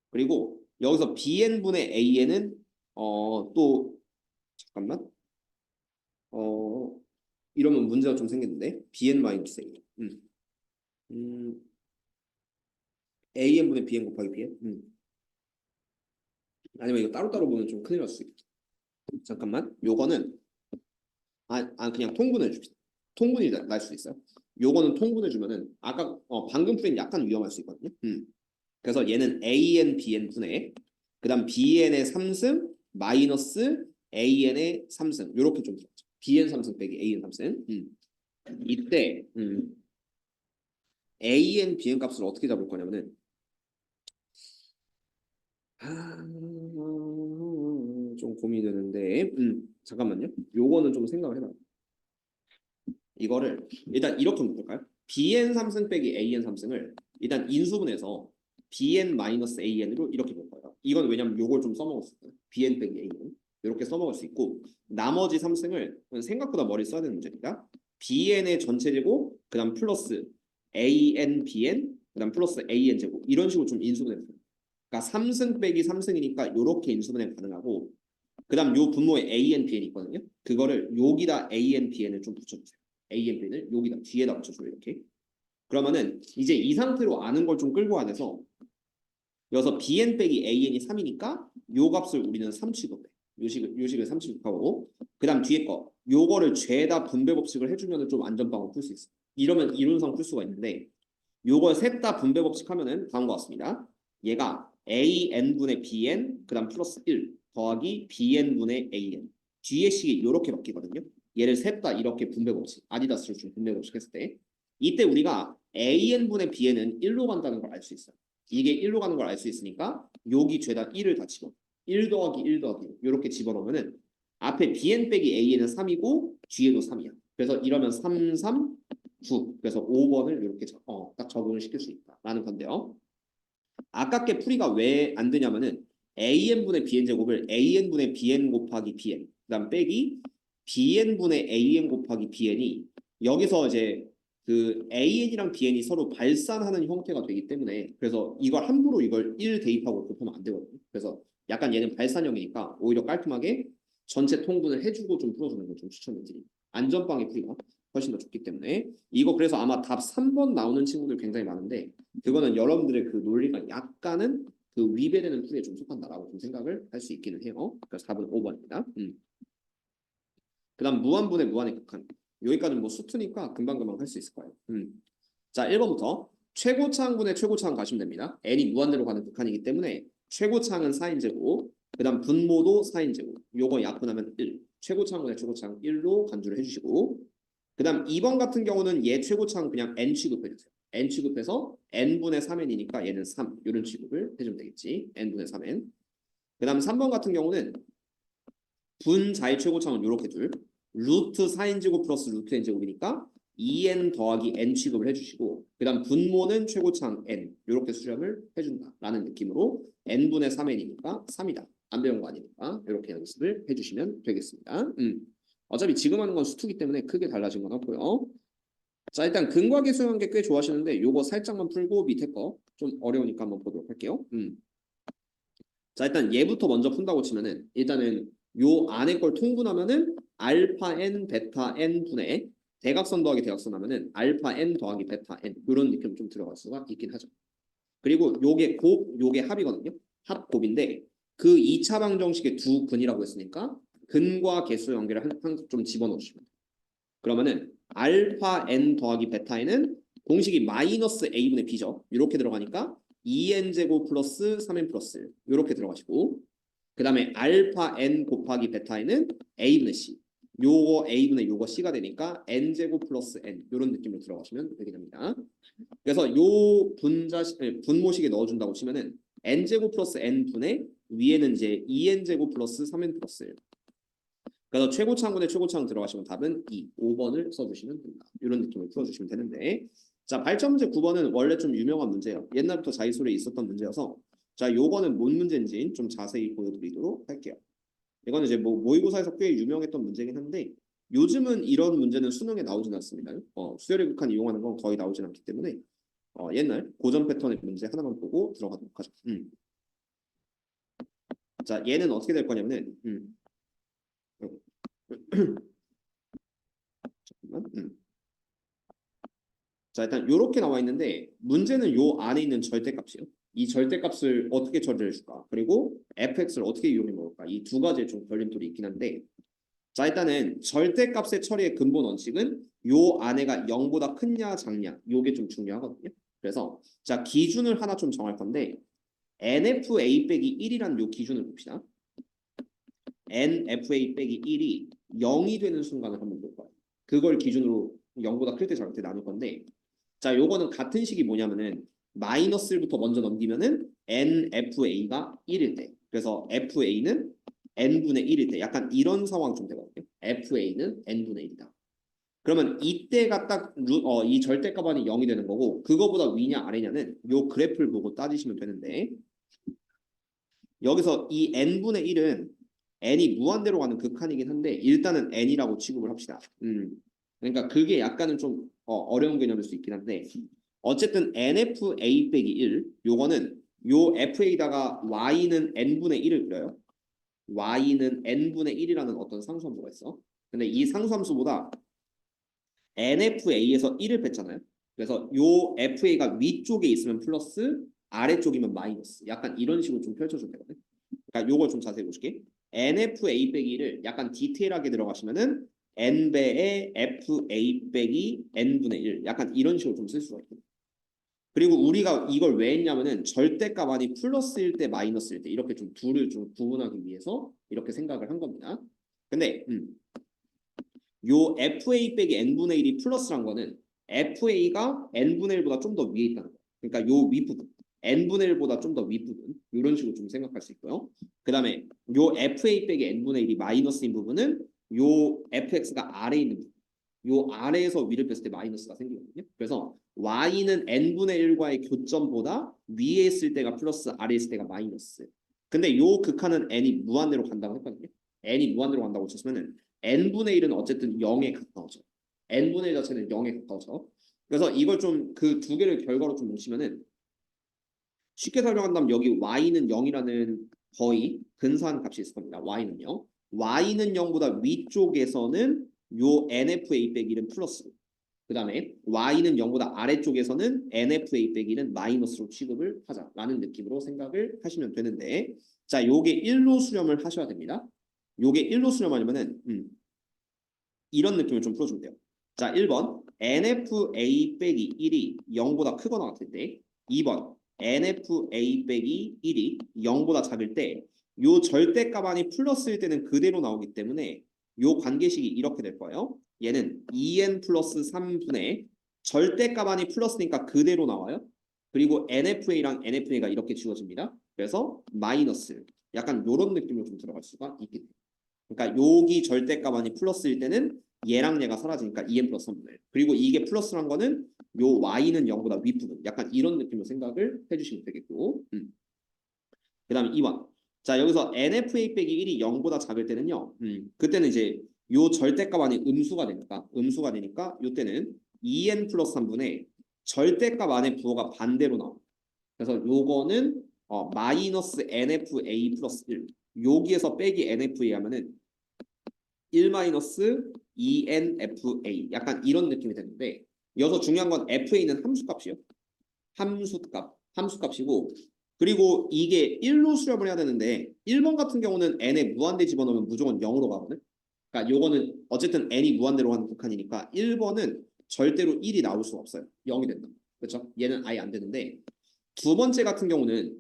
그리고 여기서 bn분의 an은 또 잠깐만 이러면 문제가 좀 생겼는데 bn 마이너스 a an분의 bn 곱하기 bn 아니면 이거 따로따로 보면 좀 큰일 날 수 있겠다. 잠깐만 요거는 그냥 통분해 줍시다. 통분이 날 수 있어요. 요거는 통분해 주면은 아까 방금 풀인 약간 위험할 수 있거든요. 그래서 얘는 an bn 분의 그 다음 bn의 3승 마이너스 an의 3승 이렇게 좀 들었죠. bn 3승 빼기 an 3승 이때 an bn 값을 어떻게 잡을 거냐면은 좀 고민이 되는데 잠깐만요. 요거는 좀 생각을 해봐요. 이거를 일단 이렇게 묶을까요? bn 3승 빼기 an 3승을 일단 인수분해서 bn-an으로 이렇게 볼 거예요. 이건 왜냐면 요걸 좀 써먹을 수 있어요. bn 빼기 an 이렇게 써먹을 수 있고 나머지 3승을 생각보다 머리 써야 되는 문제니까 bn의 전체 제곱 그 다음 플러스 an bn 그 다음 플러스 an 제곱 이런 식으로 좀 인수분해 돼요. 그러니까 3승 빼기 3승이니까 이렇게 인수분해 가능하고 그 다음 요 분모에 an bn 있거든요. 그거를 여기다 an bn을 좀 붙여주세요. an bn을 여기다 뒤에다 붙여줘요. 이렇게 그러면은 이제 이 상태로 아는 걸 좀 끌고 와내서 여기서 bn 빼기 an이 3이니까 요 값을 우리는 3 취급해. 요 식을 3 취급하고 그 다음 뒤에 거 요거를 죄다 분배 법칙을 해주면 좀 안전빵을 풀 수 있어. 이러면 이론상 풀 수가 있는데 요걸 셋 다 분배 법칙 하면은 다음과 같습니다. 얘가 an분의 bn 그 다음 플러스 1 더하기 bn분의 an 뒤에 식이 이렇게 바뀌거든요. 얘를 셋 다 이렇게 분배 법칙 아디다스로 좀 분배 법칙 했을 때 이때 우리가 an분의 bn은 1로 간다는 걸 알 수 있어요. 이게 1로 가는 걸 알 수 있으니까 여기 죄다 1을 다 집어 1 더하기 1 더하기 1 이렇게 집어넣으면은 앞에 bn 빼기 an은 3이고 뒤에도 3이야. 그래서 이러면 3, 3, 9 그래서 5번을 이렇게 딱 적응을 시킬 수 있다라는 건데요. 아깝게 풀이가 왜 안 되냐면은 an분의 bn 제곱을 an분의 bn 곱하기 bn 그 다음 빼기 bn분의 an 곱하기 bn이 여기서 이제 그 AN이랑 BN이 서로 발산하는 형태가 되기 때문에 그래서 이걸 함부로 이걸 1 대입하고 곱하면 안 되거든요. 그래서 약간 얘는 발산형이니까 오히려 깔끔하게 전체 통분을 해주고 좀 풀어주는 걸 좀 추천해드립니다. 안전빵의 풀이가 훨씬 더 좋기 때문에 이거 그래서 아마 답 3번 나오는 친구들 굉장히 많은데 그거는 여러분들의 그 논리가 약간은 그 위배되는 풀이에 좀 속한다라고 좀 생각을 할 수 있기는 해요. 그래서 답은 5번입니다. 그다음 무한분의 무한의 극한. 여기까지는 뭐 수투니까 금방금방 할 수 있을 거예요. 자, 1번부터 최고차항분의 최고차항 가시면 됩니다. n이 무한대로 가는 극한이기 때문에 최고차항은 4인제곱, 그다음 분모도 4인제곱. 요거 약분하면 1. 최고차항분의 최고차항 1로 간주를 해주시고 그다음 2번 같은 경우는 얘 최고차항 그냥 n 취급해주세요. n 취급해서 n분의 3n이니까 얘는 3 이런 취급을 해주면 되겠지. n분의 3n. 그다음 3번 같은 경우는 분자의 최고차항은 이렇게 둘 루트 4n제곱 플러스 루트 n제곱이니까 2n 더하기 n 취급을 해주시고 그 다음 분모는 최고차항 n 이렇게 수렴을 해준다라는 느낌으로 n분의 3n이니까 3이다. 안 배운 거 아니니까 이렇게 연습을 해주시면 되겠습니다. 어차피 지금 하는 건 수투기 때문에 크게 달라진 건 없고요. 자, 일단 근과계 수용한 게 꽤 좋아하시는데 요거 살짝만 풀고 밑에 거 좀 어려우니까 한번 보도록 할게요. 자, 일단 얘부터 먼저 푼다고 치면은 일단은 요 안에 걸 통분하면은 알파 n 베타 n 분의 대각선 더하기 대각선 하면은 알파 n 더하기 베타 n 이런 느낌 좀 들어갈 수가 있긴 하죠. 그리고 요게 곱, 요게 합이거든요. 합곱인데 그 2차 방정식의 두 근이라고 했으니까 근과 개수 연결을 항상 좀 집어넣으시면 돼요. 그러면은 알파 n 더하기 베타 n은 공식이 마이너스 a분의 b죠. 이렇게 들어가니까 2n제곱 플러스 3n 플러스 1 이렇게 들어가시고 그 다음에 알파 n 곱하기 베타 n은 a분의 c 요거 a분의 요거 c가 되니까 n제곱 플러스 n 이런 느낌으로 들어가시면 되게 됩니다. 그래서 요 분모식에 넣어준다고 치면은 n제곱 플러스 n분의 위에는 이제 2n제곱 플러스 3n 플러스 1 그래서 최고차항분의 최고차항 들어가시면 답은 2, 5번을 써주시면 됩니다. 이런 느낌을 풀어주시면 되는데 자, 발전 문제 9번은 원래 좀 유명한 문제예요. 옛날부터 자기소리에 있었던 문제여서 자, 요거는 뭔 문제인지 좀 자세히 보여드리도록 할게요. 이거는 이제 뭐 모의고사에서 꽤 유명했던 문제긴 한데 요즘은 이런 문제는 수능에 나오진 않습니다. 수열의 극한 이용하는 건 거의 나오진 않기 때문에 옛날 고전 패턴의 문제 하나만 보고 들어가도록 하죠. 자, 얘는 어떻게 될 거냐면은 잠깐만. 자, 일단 이렇게 나와 있는데 문제는 요 안에 있는 절대값이요. 이 절대값을 어떻게 처리해 줄까? 그리고 fx를 어떻게 이용해 먹을까? 이 두 가지의 좀 걸림돌이 있긴 한데 자, 일단은 절대값의 처리의 근본 원칙은 요 안에가 0보다 크냐 작냐 요게 좀 중요하거든요. 그래서 자, 기준을 하나 좀 정할 건데 nfa 빼기 1이라는 요 기준을 봅시다. nfa 빼기 1이 0이 되는 순간을 한번 볼 거예요. 그걸 기준으로 0보다 클 때 작을 때 나눌 건데 자, 요거는 같은 식이 뭐냐면은 마이너스 1부터 먼저 넘기면은 nfa가 1일 때. 그래서 fa는 n분의 1일 때. 약간 이런 상황 좀 되거든요. fa는 n분의 1이다. 그러면 이때가 딱 이 절대값이 0이 되는 거고 그거보다 위냐 아래냐는 요 그래프를 보고 따지시면 되는데 여기서 이 n분의 1은 n이 무한대로 가는 극한이긴 한데 일단은 n이라고 취급을 합시다. 그러니까 그게 약간은 좀 어려운 개념일 수 있긴 한데 어쨌든 nfa 빼기 1 요거는 요 fa에다가 y는 n분의 1을 그려요. y는 n분의 1이라는 어떤 상수함수가 있어. 근데 이 상수함수보다 nfa에서 1을 뺐잖아요. 그래서 요 fa가 위쪽에 있으면 플러스 아래쪽이면 마이너스 약간 이런 식으로 좀 펼쳐주면 되거든. 그러니까 요걸 좀 자세히 보실게. nfa 빼기 1을 약간 디테일하게 들어가시면은 n배의 fa 빼기 n분의 1 약간 이런 식으로 좀 쓸 수가 있거든. 그리고 우리가 이걸 왜 했냐면은 절대값 아니 플러스일 때 마이너스일 때 이렇게 좀 둘을 좀 구분하기 위해서 이렇게 생각을 한 겁니다. 근데 요 fa 빼기 n분의 1이 플러스란 거는 fa가 n분의 1보다 좀 더 위에 있다는 거예요. 그러니까 요 윗부분 n분의 1보다 좀 더 윗부분 이런 식으로 좀 생각할 수 있고요. 그 다음에 요 fa 빼기 n분의 1이 마이너스인 부분은 요 fx가 아래에 있는 부분 요 아래에서 위를 뺐을 때 마이너스가 생기거든요. 그래서 y는 n분의 1과의 교점보다 위에 있을 때가 플러스 아래에 있을 때가 마이너스. 근데 요 극한은 n이 무한대로 간다고 했거든요. n이 무한대로 간다고 쳤으면은 n분의 1은 어쨌든 0에 가까워져. n분의 1 자체는 0에 가까워져. 그래서 이걸 좀 그 두 개를 결과로 좀 뭉치면은 쉽게 설명한다면 여기 y는 0이라는 거의 근사한 값이 있을 겁니다. y는 0. y는 0보다 위쪽에서는 요 nfa 빼기 1은 플러스. 그 다음에 y는 0보다 아래쪽에서는 nfa 빼기 1은 마이너스로 취급을 하자라는 느낌으로 생각을 하시면 되는데 자, 요게 1로 수렴을 하셔야 됩니다. 요게 1로 수렴하려면은 이런 느낌을 좀 풀어주면 돼요. 자, 1번 NFA 빼기 1이 0보다 크거나 같을 때 2번 NFA 빼기 1이 0보다 작을 때 요 절대값 안이 플러스일 때는 그대로 나오기 때문에 요 관계식이 이렇게 될 거예요. 얘는 2n 플러스 3분의 절대값 안이 플러스니까 그대로 나와요. 그리고 NFA랑 NFA가 이렇게 지워집니다. 그래서 마이너스 약간 요런 느낌으로 좀 들어갈 수가 있게 돼요. 그러니까 여기 절대값 안이 플러스일 때는 얘랑 얘가 사라지니까 2n 플러스 3분의 1. 그리고 이게 플러스란 거는 요 y는 0보다 윗부분. 약간 이런 느낌으로 생각을 해주시면 되겠고. 그 다음에 2번. 자, 여기서 NFA 빼기 1이 0보다 작을 때는요. 그때는 이제 요 절대값 안이 음수가 되니까 요때는 2n 플러스 3분의 절대값 안에 부호가 반대로 나옵니다. 그래서 요거는 마이너스 NFA 플러스 1. 여기에서 빼기 NFA 하면은 1 마이너스 2NFA 약간 이런 느낌이 되는데 여기서 중요한 건 FA는 함수값이요. 함수값이고 그리고 이게 1로 수렴을 해야 되는데 1번 같은 경우는 n에 무한대 집어넣으면 무조건 0으로 가거든. 그러니까 요거는 어쨌든 n이 무한대로 가는 극한이니까 1번은 절대로 1이 나올 수가 없어요. 0이 된다. 그렇죠? 얘는 아예 안 되는데 두 번째 같은 경우는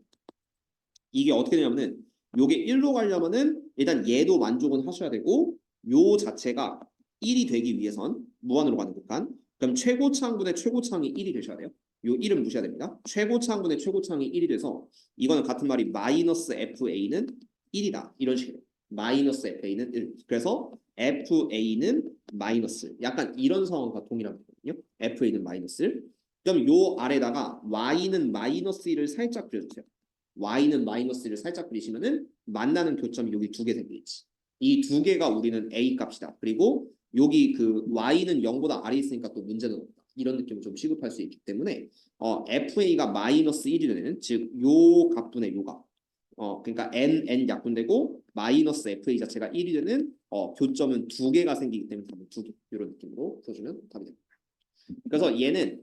이게 어떻게 되냐면은 요게 1로 가려면은 일단 얘도 만족은 하셔야 되고 요 자체가 1이 되기 위해선 무한으로 가는 극한. 그럼 최고차항분의 최고차항이 1이 되셔야 돼요. 요 1은 무시해야 됩니다. 최고차항분의 최고차항이 1이 돼서 이거는 같은 말이 마이너스 FA는 1이다. 이런 식으로. 마이너스 FA는 1. 그래서 FA는 마이너스. 약간 이런 상황과 동일한 거거든요. FA는 마이너스. 그럼 요 아래다가 Y는 마이너스 1을 살짝 그려주세요. y는 마이너스 1을 살짝 그리시면은 만나는 교점이 여기 두 개 생기겠지. 이 두 개가 우리는 a 값이다. 그리고 여기 그 y는 0보다 아래 있으니까 또 문제는 없다. 이런 느낌을 좀 취급할 수 있기 때문에 fa가 마이너스 1이 되는 즉 요 값분의 요 값. 그러니까 n 약분되고 마이너스 fa 자체가 1이 되는 교점은 두 개가 생기기 때문에 두 개. 이런 느낌으로 써주면 답이 됩니다. 그래서 얘는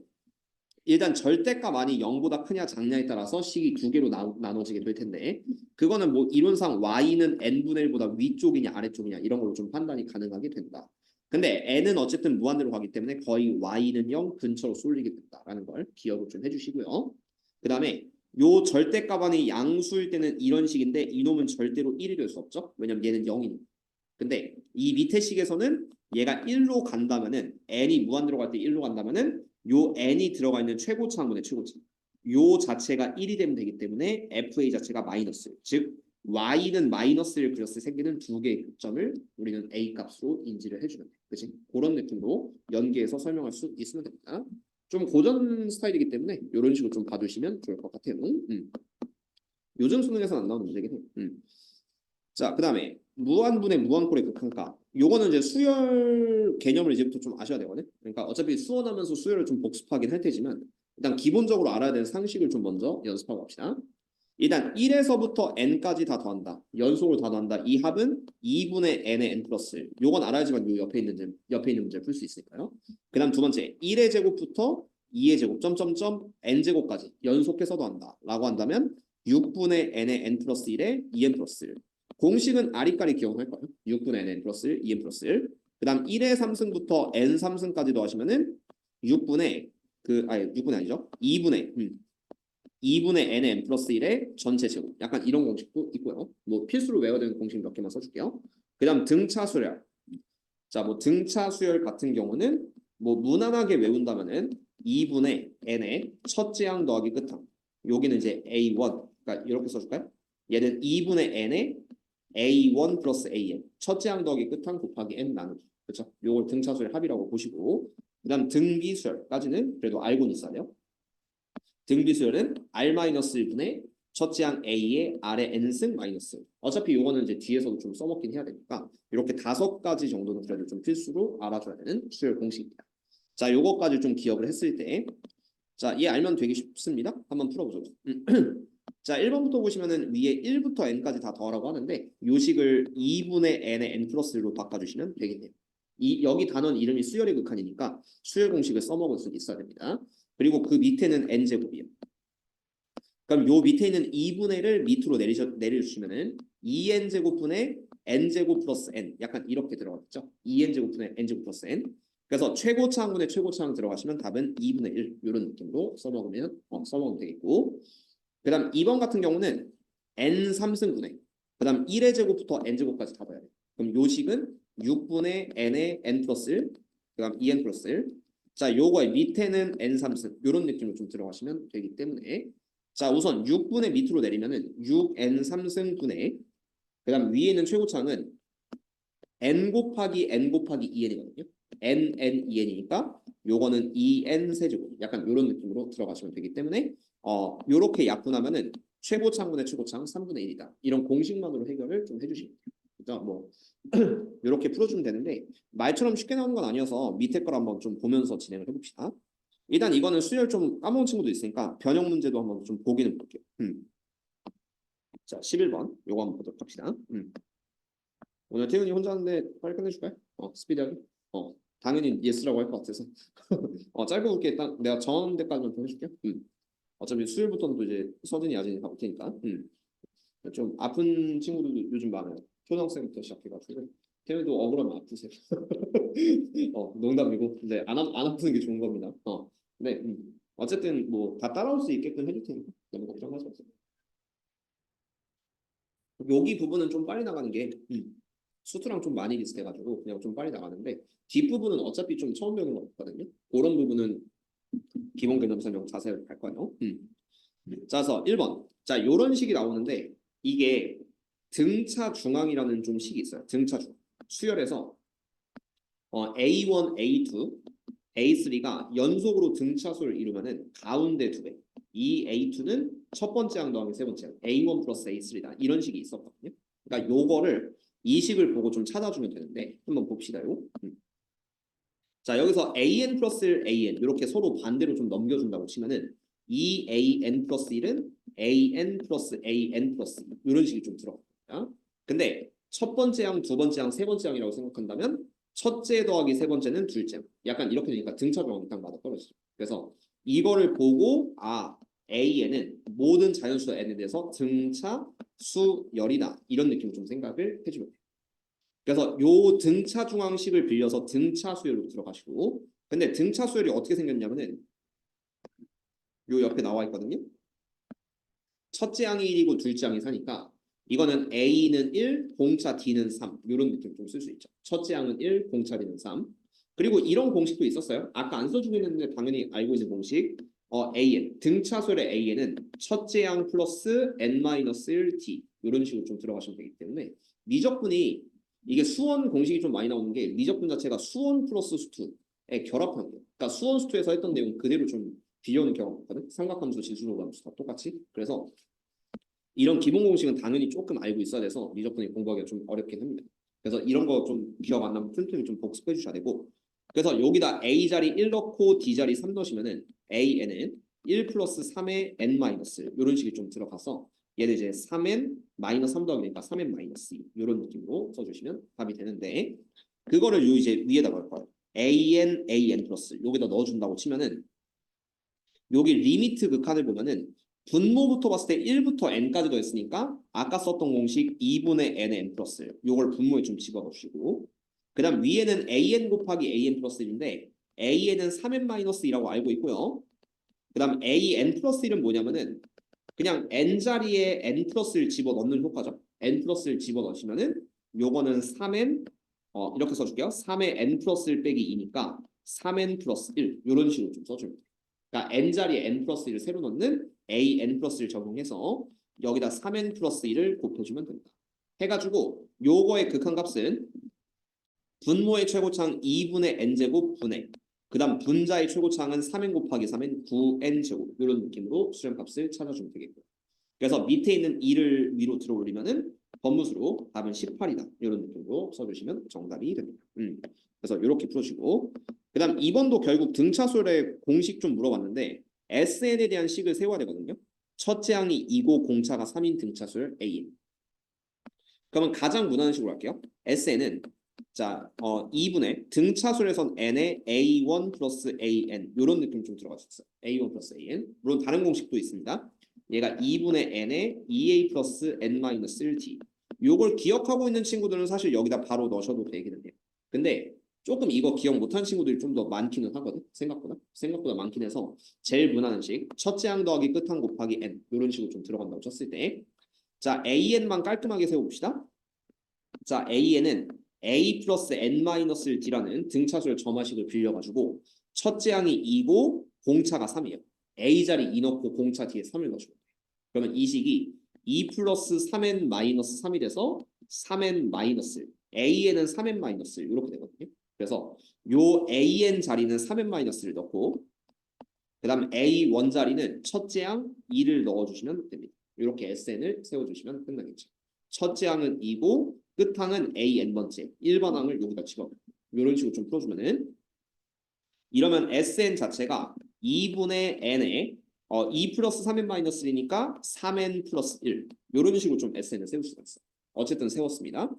일단 절대값 안이 0보다 크냐 작냐에 따라서 식이 두 개로 나눠지게 될 텐데 그거는 뭐 이론상 y는 n분의 1보다 위쪽이냐 아래쪽이냐 이런 걸로 좀 판단이 가능하게 된다. 근데 n은 어쨌든 무한대로 가기 때문에 거의 y는 0 근처로 쏠리게 된다라는 걸 기억을 좀 해주시고요. 그 다음에 요 절대값 안이 양수일 때는 이런 식인데 이놈은 절대로 1이 될 수 없죠. 왜냐면 얘는 0이니까. 근데 이 밑에 식에서는 얘가 1로 간다면은 n이 무한대로 갈 때 1로 간다면은 요 n이 들어가 있는 최고차항분의 최고차 요 자체가 1이 되면 되기 때문에 fa 자체가 마이너스 즉 y는 마이너스를 그렸을 생기는 두 개의 교점을 우리는 a 값으로 인지를 해주면 돼. 그치? 그런 느낌으로 연계해서 설명할 수 있으면 됩니다. 좀 고전 스타일이기 때문에 이런 식으로 좀 봐두시면 좋을 것 같아요. 요즘 수능에서는 안 나오는 문제긴 해. 자, 그 다음에 무한분의 무한꼴의 극한값. 요거는 이제 수열 개념을 이제부터 좀 아셔야 되거든. 그러니까 어차피 수원하면서 수열을 좀 복습하긴 할 테지만 일단 기본적으로 알아야 되는 상식을 좀 먼저 연습하고 갑시다. 일단 1에서부터 n까지 다 더한다. 연속으로 다 더한다. 이 합은 2분의 n의 n 플러스 1. 요건 알아야지만 요 옆에 있는 문제를 풀 수 있으니까요. 그 다음 두 번째 1의 제곱부터 2의 제곱 점점점 n제곱까지 연속해서 더한다. 라고 한다면 6분의 n의 n 플러스 1에 2n 플러스 1. 공식은 아리까리 기억할 거예요. 6분의 n 플러스 1, 2n 플러스 1. 그 다음 1의 3승부터 n 3승까지 더하시면은 6분의 6분의 아니죠. 2분의 nn 플러스 1의 전체 제곱. 약간 이런 공식도 있고요. 뭐 필수로 외워야 되는 공식 몇 개만 써줄게요. 그 다음 등차 수열. 자, 뭐 등차 수열 같은 경우는 뭐 무난하게 외운다면은 2분의 n의 첫째 항 더하기 끝항. 여기는 이제 a1. 그러니까 이렇게 써줄까요? 얘는 2분의 n의 a1 플러스 an. 첫째 항 더하기 끝항 곱하기 n 나누기. 그렇죠? 요걸 등차 수열 합이라고 보시고 그다음 등비수열까지는 그래도 알고는 있어야 돼요. 등비수열은 r-1분의 첫째 항 a의 r의 n승 마이너스. 어차피 요거는 이제 뒤에서도 좀 써먹긴 해야 되니까 이렇게 5가지 정도는 그래도 좀 필수로 알아줘야 되는 수열 공식입니다. 자, 요거까지 좀 기억을 했을 때, 자, 얘 알면 되게 쉽습니다. 한번 풀어보죠. 자, 1번부터 보시면은 위에 1부터 n까지 다 더하라고 하는데 요식을 2분의 n의 n 플러스 1로 바꿔주시면 되겠네요. 여기 단원 이름이 수열의 극한이니까 수열 공식을 써먹을 수 있어야 됩니다. 그리고 그 밑에는 n제곱이에요. 그럼 요 밑에 있는 2분의 1을 밑으로 내려주시면은 2n제곱분의 n제곱 플러스 n 약간 이렇게 들어갔죠. 2n제곱분의 n제곱 플러스 n. 그래서 최고차항분의 최고차항 들어가시면 답은 2분의 1 이런 느낌으로 써먹으면 되겠고, 그 다음 2번 같은 경우는 n 3승분의 그 다음 1의 제곱부터 n제곱까지 다 봐야 돼요. 그럼 요식은 6분의 n의 n 플러스 1, 그 다음 2n 플러스 1. 자, 요거의 밑에는 n 3승 이런 느낌으로 좀 들어가시면 되기 때문에, 자, 우선 6분의 밑으로 내리면은 6n 3승분의 그 다음 위에 있는 최고차항은 n 곱하기 n 곱하기 2n이거든요. n, 2n이니까 요거는 2n 세제곱 약간 이런 느낌으로 들어가시면 되기 때문에 요렇게 약분하면은 최고차항분의 최고차항 3분의 1이다. 이런 공식만으로 해결을 좀 해주시면 돼요. 그러니까 뭐 요렇게 풀어주면 되는데 말처럼 쉽게 나오는 건 아니어서 밑에 걸 한번 좀 보면서 진행을 해봅시다. 일단 이거는 수열 좀 까먹은 친구도 있으니까 변형 문제도 한번 좀 보기는 볼게요. 자, 11번 요거 한번 보도록 합시다. 오늘 태훈이 혼자 하는데 빨리 끝내줄까요? 스피드하게. 당연히 예스라고 할 것 같아서. 짧고 굵게 딱 내가 정한 데까지만 좀 해줄게요. 어차피 수요일부터는 또 이제 서진이 야진이 다 올 테니까. 좀 아픈 친구들도 요즘 많아요. 초등학생부터 시작해가지고. 태훈이도 억울하면 아프세요. 농담이고. 근데 안 아프는 게 좋은 겁니다. 근데 어쨌든 뭐 다 따라올 수 있게끔 해줄 테니까 너무 걱정하지 마세요. 여기 부분은 좀 빨리 나가는 게 수트랑 좀 많이 비슷해가지고 그냥 좀 빨리 나가는데 뒷부분은 어차피 좀 처음 배우는 거 같거든요. 그런 부분은 기본 개념 설명 자세히 할 거예요. 자, 그래서 1번. 자, 요런 식이 나오는데 이게 등차 중앙이라는 좀 식이 있어요. 등차 중앙. 수열에서 A1, A2, A3가 연속으로 등차수를 이루면은 가운데 두 배. 이 A2는 첫 번째 항 더하기 세 번째 항. A1 플러스 A3다. 이런 식이 있었거든요. 그러니까 요거를 이 식을 보고 좀 찾아주면 되는데 한번 봅시다요. 자, 여기서 an 플러스 1, an 이렇게 서로 반대로 좀 넘겨준다고 치면은 이 an 플러스 1은 an 플러스 an 플러스 2 이런 식이 좀 들어갑니다. 근데 첫 번째 항, 두 번째 항, 세 번째 항이라고 생각한다면 첫째 더하기 세 번째는 둘째 항. 약간 이렇게 되니까 등차 조항이 딱 맞아 떨어지죠. 그래서 이거를 보고 an은 모든 자연수 n에 대해서 등차 수열이다. 이런 느낌으로 좀 생각을 해주면 돼요. 그래서 요 등차 중앙식을 빌려서 등차 수열로 들어가시고, 근데 등차 수열이 어떻게 생겼냐면은 요 옆에 나와 있거든요. 첫째 항이 1이고 둘째 항이 4니까 이거는 A는 1, 공차 D는 3 이런 느낌 좀 쓸 수 있죠. 첫째 항은 1, 공차 D는 3. 그리고 이런 공식도 있었어요. 아까 안 써주긴 했는데 당연히 알고 있는 공식. AN 등차 수열의 AN은 첫째 항 플러스 N-1D 이런 식으로 좀 들어가시면 되기 때문에 미적분이 이게 수원 공식이 좀 많이 나오는 게 미적분 자체가 수원 플러스 수투의 결합형이에요. 그러니까 수원 수투에서 했던 내용 그대로 좀 빌려오는 경우가 있거든. 삼각함수, 지수로함수 다 똑같이. 그래서 이런 기본 공식은 당연히 조금 알고 있어야 돼서 미적분이 공부하기가 좀 어렵긴 합니다. 그래서 이런 거 좀 기억 안 나면 틈틈이 좀 복습해 주셔야 되고, 그래서 여기다 A 자리 1 넣고 D 자리 3 넣으시면은 AN은 1 플러스 3의 N 마이너스 이런 식이 좀 들어가서 얘를 이제 3N 마이너스 3 더하기니까 3N 마이너스 2 이런 느낌으로 써주시면 답이 되는데, 그거를 요 이제 위에다 넣을 거예요. AN 플러스 여기다 넣어준다고 치면은 여기 리미트 극한을 보면은 분모부터 봤을 때 1부터 n까지 더했으니까 아까 썼던 공식 2분의 n의 n 플러스 1 요걸 분모에 좀 집어넣으시고, 그 다음 위에는 an 곱하기 an 플러스 1인데 an은 3n 마이너스 2라고 알고 있고요. 그 다음 an 플러스 1은 뭐냐면은 그냥 n자리에 n 플러스 1 집어넣는 효과죠. n 플러스 1 집어넣으시면은 요거는 3n 이렇게 써줄게요. 3의 n 플러스 1 빼기 2니까 3n 플러스 1 이런 식으로 좀 써주면 돼요. 그러니까 n자리에 n 플러스 1을 새로 넣는 an 플러스 1 적용해서 여기다 3n 플러스 1을 곱해주면 된다. 해가지고 요거의 극한값은 분모의 최고차항 2분의 n제곱 분의 그 다음 분자의 최고차항은 3n 곱하기 3은 9n제곱 이런 느낌으로 수렴값을 찾아주면 되겠고요. 그래서 밑에 있는 2를 위로 들어 올리면은 번무수로 답은 18이다. 이런 느낌으로 써주시면 정답이 됩니다. 그래서 이렇게 풀어주고 그 다음 2번도 결국 등차수열의 공식 좀 물어봤는데 SN에 대한 식을 세워야 되거든요. 첫째 항이 2고 공차가 3인 등차수열 AN. 그러면 가장 무난한 식으로 할게요. SN은 자, 2분의 등차수열에선 n에 A1 플러스 AN 이런 느낌 좀 들어갈 수 있어요. A1 플러스 AN. 물론 다른 공식도 있습니다. 얘가 2분의 n에 2A 플러스 N-1T. 요걸 기억하고 있는 친구들은 사실 여기다 바로 넣으셔도 되기는 해요. 근데 조금 이거 기억 못한 친구들이 좀 더 많기는 하거든. 생각보다 많긴 해서 제일 무난한 식 첫째 항 더하기 끝항 곱하기 n 이런 식으로 좀 들어간다고 쳤을 때 자 AN만 깔끔하게 세워봅시다. 자 AN은 A 플러스 N-D라는 등차수열 점화식을 빌려가지고 첫째 항이 2고 공차가 3이에요. A 자리 2 넣고 공차 뒤에 3을 넣어주면 돼요. 그러면 이 식이 2 플러스 3n-3이 돼서 3n- AN은 3n- 이렇게 되거든요. 그래서 요 AN 자리는 3n-를 넣고 그 다음 A1 자리는 첫째 항 2를 넣어주시면 됩니다. 이렇게 SN을 세워주시면 끝나겠죠. 첫째 항은 2고 끝항은 AN번째 1번 항을 여기다 집어넣어요. 이런 식으로 좀 풀어주면은 이러면 SN 자체가 2분의 n에 2 플러스 3n-1이니까 3n 플러스 1 이런 식으로 좀 SN을 세울 수가 있어요. 어쨌든 세웠습니다.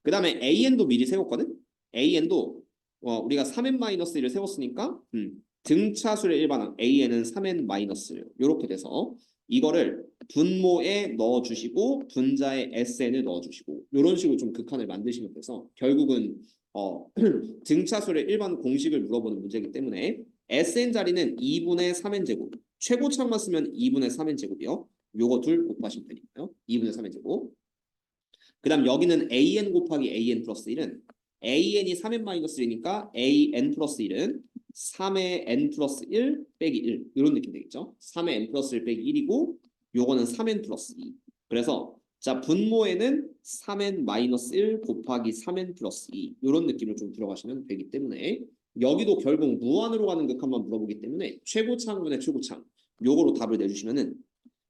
그 다음에 AN도 미리 세웠거든. AN도 우리가 3n-1을 세웠으니까 등차수의 일반항 AN은 3n-1 이렇게 돼서 이거를 분모에 넣어주시고 분자에 SN을 넣어주시고 이런 식으로 좀 극한을 만드시면 돼서 결국은 등차수의 일반 공식을 물어보는 문제이기 때문에 SN 자리는 2분의 3n제곱 최고차만 쓰면 2분의 3n제곱이요. 요거 둘 곱하시면 되니까요. 2분의 3n제곱 그 다음 여기는 AN 곱하기 AN 플러스 1은 AN이 3n-1이니까 AN 플러스 1은 3의 n 플러스 1 빼기 1 이런 느낌 되겠죠. 3의 n 플러스 1 빼기 1이고 요거는 3n 플러스 2 그래서 자 분모에는 3n-1 곱하기 3n 플러스 2 이런 느낌을 좀 들어가시면 되기 때문에 여기도 결국 무한으로 가는 극한만 물어보기 때문에 최고차항분의 최고차항 요거로 답을 내주시면은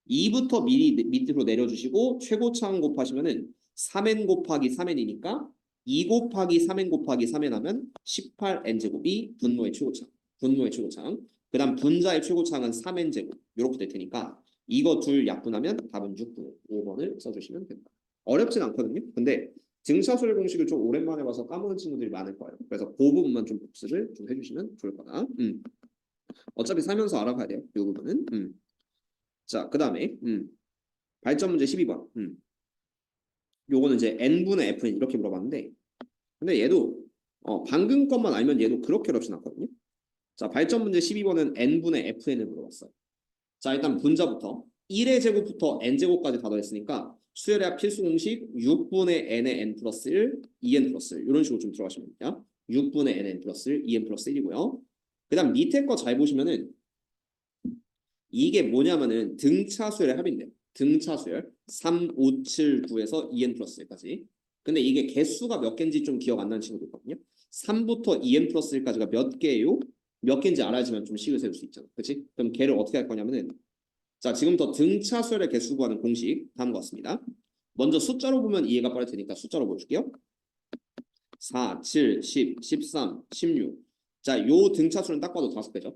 2부터 미리 밑으로 내려주시고 최고차항 곱하시면은 3n 곱하기 3n이니까 2 곱하기 3n 곱하기 3n 하면 18n제곱이 분모의 최고차항. 그 다음 분자의 최고차항은 3n제곱 이렇게 될 테니까 이거 둘 약분하면 답은 6분의 5번을 써주시면 됩니다. 어렵진 않거든요. 근데 등차수열 공식을 좀 오랜만에 봐서 까먹은 친구들이 많을 거예요. 그래서 그 부분만 좀 복습을 좀 해주시면 좋을 거다. 어차피 살면서 알아가야 돼요. 이 부분은. 자, 그 다음에 발전 문제 12번. 요거는 이제 n분의 fn 이렇게 물어봤는데 근데 얘도 방금 것만 알면 얘도 그렇게 어렵진 않거든요. 자, 발전 문제 12번은 n분의 fn을 물어봤어요. 자, 일단 분자부터 1의 제곱부터 n제곱까지 다 더했으니까 수열의 합 필수 공식 6분의 n의 n 플러스 1, 2n 플러스 1 이런 식으로 좀 들어가시면 됩니다. 6분의 nn 플러스 1, 2n 플러스 1이고요. 그 다음 밑에 거 잘 보시면은 이게 뭐냐면은 등차 수열의 합인데요. 등차 수열 3, 5, 7, 9에서 2n 플러스 1까지. 근데 이게 개수가 몇 개인지 좀 기억 안 나는 친구도 있거든요. 3부터 2n 플러스 1까지가 몇 개예요? 몇 개인지 알아야지만 좀 식을 세울 수 있잖아. 그렇지? 그럼 걔를 어떻게 할 거냐면은 자, 지금부터 등차 수열의 개수 구하는 공식 다음과 같습니다. 먼저 숫자로 보면 이해가 빠를 테니까 숫자로 보여줄게요. 4, 7, 10, 13, 16. 자, 요 등차 수는 딱 봐도 5배죠.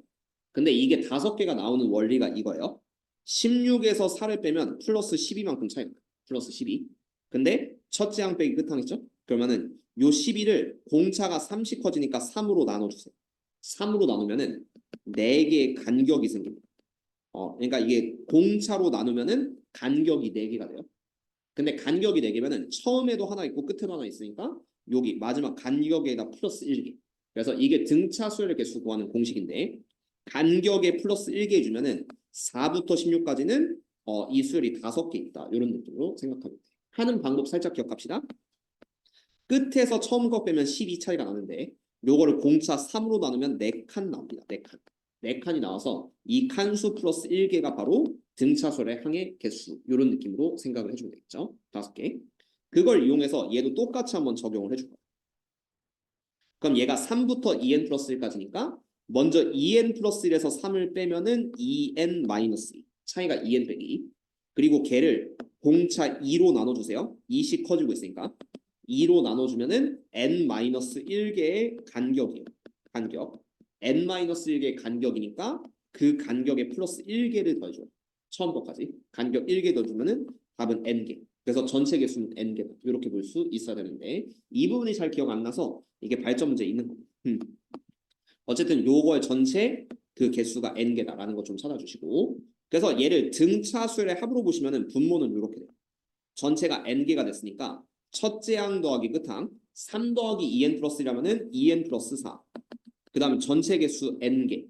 근데 이게 5개가 나오는 원리가 이거예요. 16에서 4를 빼면 플러스 12만큼 차이가 나요. 플러스 12. 근데 첫째 항 빼기 끝항 있죠? 그러면은 요 12를 공차가 3씩 커지니까 3으로 나눠주세요. 3으로 나누면은 4개의 간격이 생깁니다. 그러니까 이게 공차로 나누면은 간격이 4개가 돼요. 근데 간격이 4개면은 처음에도 하나 있고 끝에도 하나 있으니까 여기 마지막 간격에다 플러스 1개. 그래서 이게 등차 수열의 개수 구하는 공식인데 간격에 플러스 1개 해주면은 4부터 16까지는 이 수열이 5개 있다. 이런 느낌으로 생각하면 돼요. 하는 방법 살짝 기억합시다. 끝에서 처음 거 빼면 12 차이가 나는데 요거를 공차 3으로 나누면 4칸 나옵니다. 4칸. 4칸이 나와서 이 칸수 플러스 1개가 바로 등차수열의 항의 개수 이런 느낌으로 생각을 해주면 되겠죠. 5개. 그걸 이용해서 얘도 똑같이 한번 적용을 해줄 거예요. 그럼 얘가 3부터 2n 플러스 1까지니까 먼저 2n 플러스 1에서 3을 빼면은 2n 마이너스 2. 차이가 2n 빼기. 그리고 걔를 공차 2로 나눠주세요. 2씩 커지고 있으니까 2로 나눠주면은 n-1개의 간격이에요. 간격. n-1개의 간격이니까 그 간격에 플러스 1개를 더해줘요. 처음 것까지. 간격 1개 더주면은 답은 n개. 그래서 전체 개수는 n개다. 이렇게 볼 수 있어야 되는데 이 부분이 잘 기억 안 나서 이게 발전 문제에 있는 겁니다. 어쨌든 요거의 전체 그 개수가 n개다라는 거 좀 찾아주시고 그래서 얘를 등차수열의 합으로 보시면은 분모는 이렇게 돼요. 전체가 n개가 됐으니까 첫째 항 더하기 끝항 3 더하기 2n 플러스 1하면은 2n 플러스 4. 그 다음에 전체 개수 n개.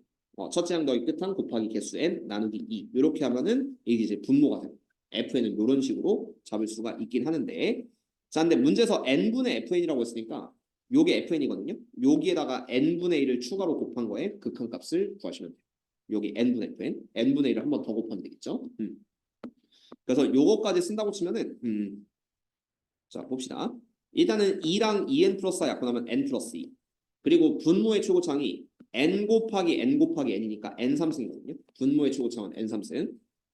첫째 항 더하기 끝항 곱하기 개수 n 나누기 2. 이렇게 하면은 이게 이제 분모가 됩니다. fn은 이런 식으로 잡을 수가 있긴 하는데 자 근데 문제에서 n분의 fn이라고 했으니까 요게 fn이거든요. 여기에다가 n분의 1을 추가로 곱한 거에 극한값을 구하시면 돼요. 여기 n분의 fn, n분의 1을 한 번 더 곱하면 되겠죠. 그래서 요거까지 쓴다고 치면은 자 봅시다. 일단은 2랑 2n 플러스 4 약분하면 n 플러스 2. 그리고 분모의 최고창이 n 곱하기 n 곱하기 n이니까 n3승이거든요. 분모의 최고창은 n3승.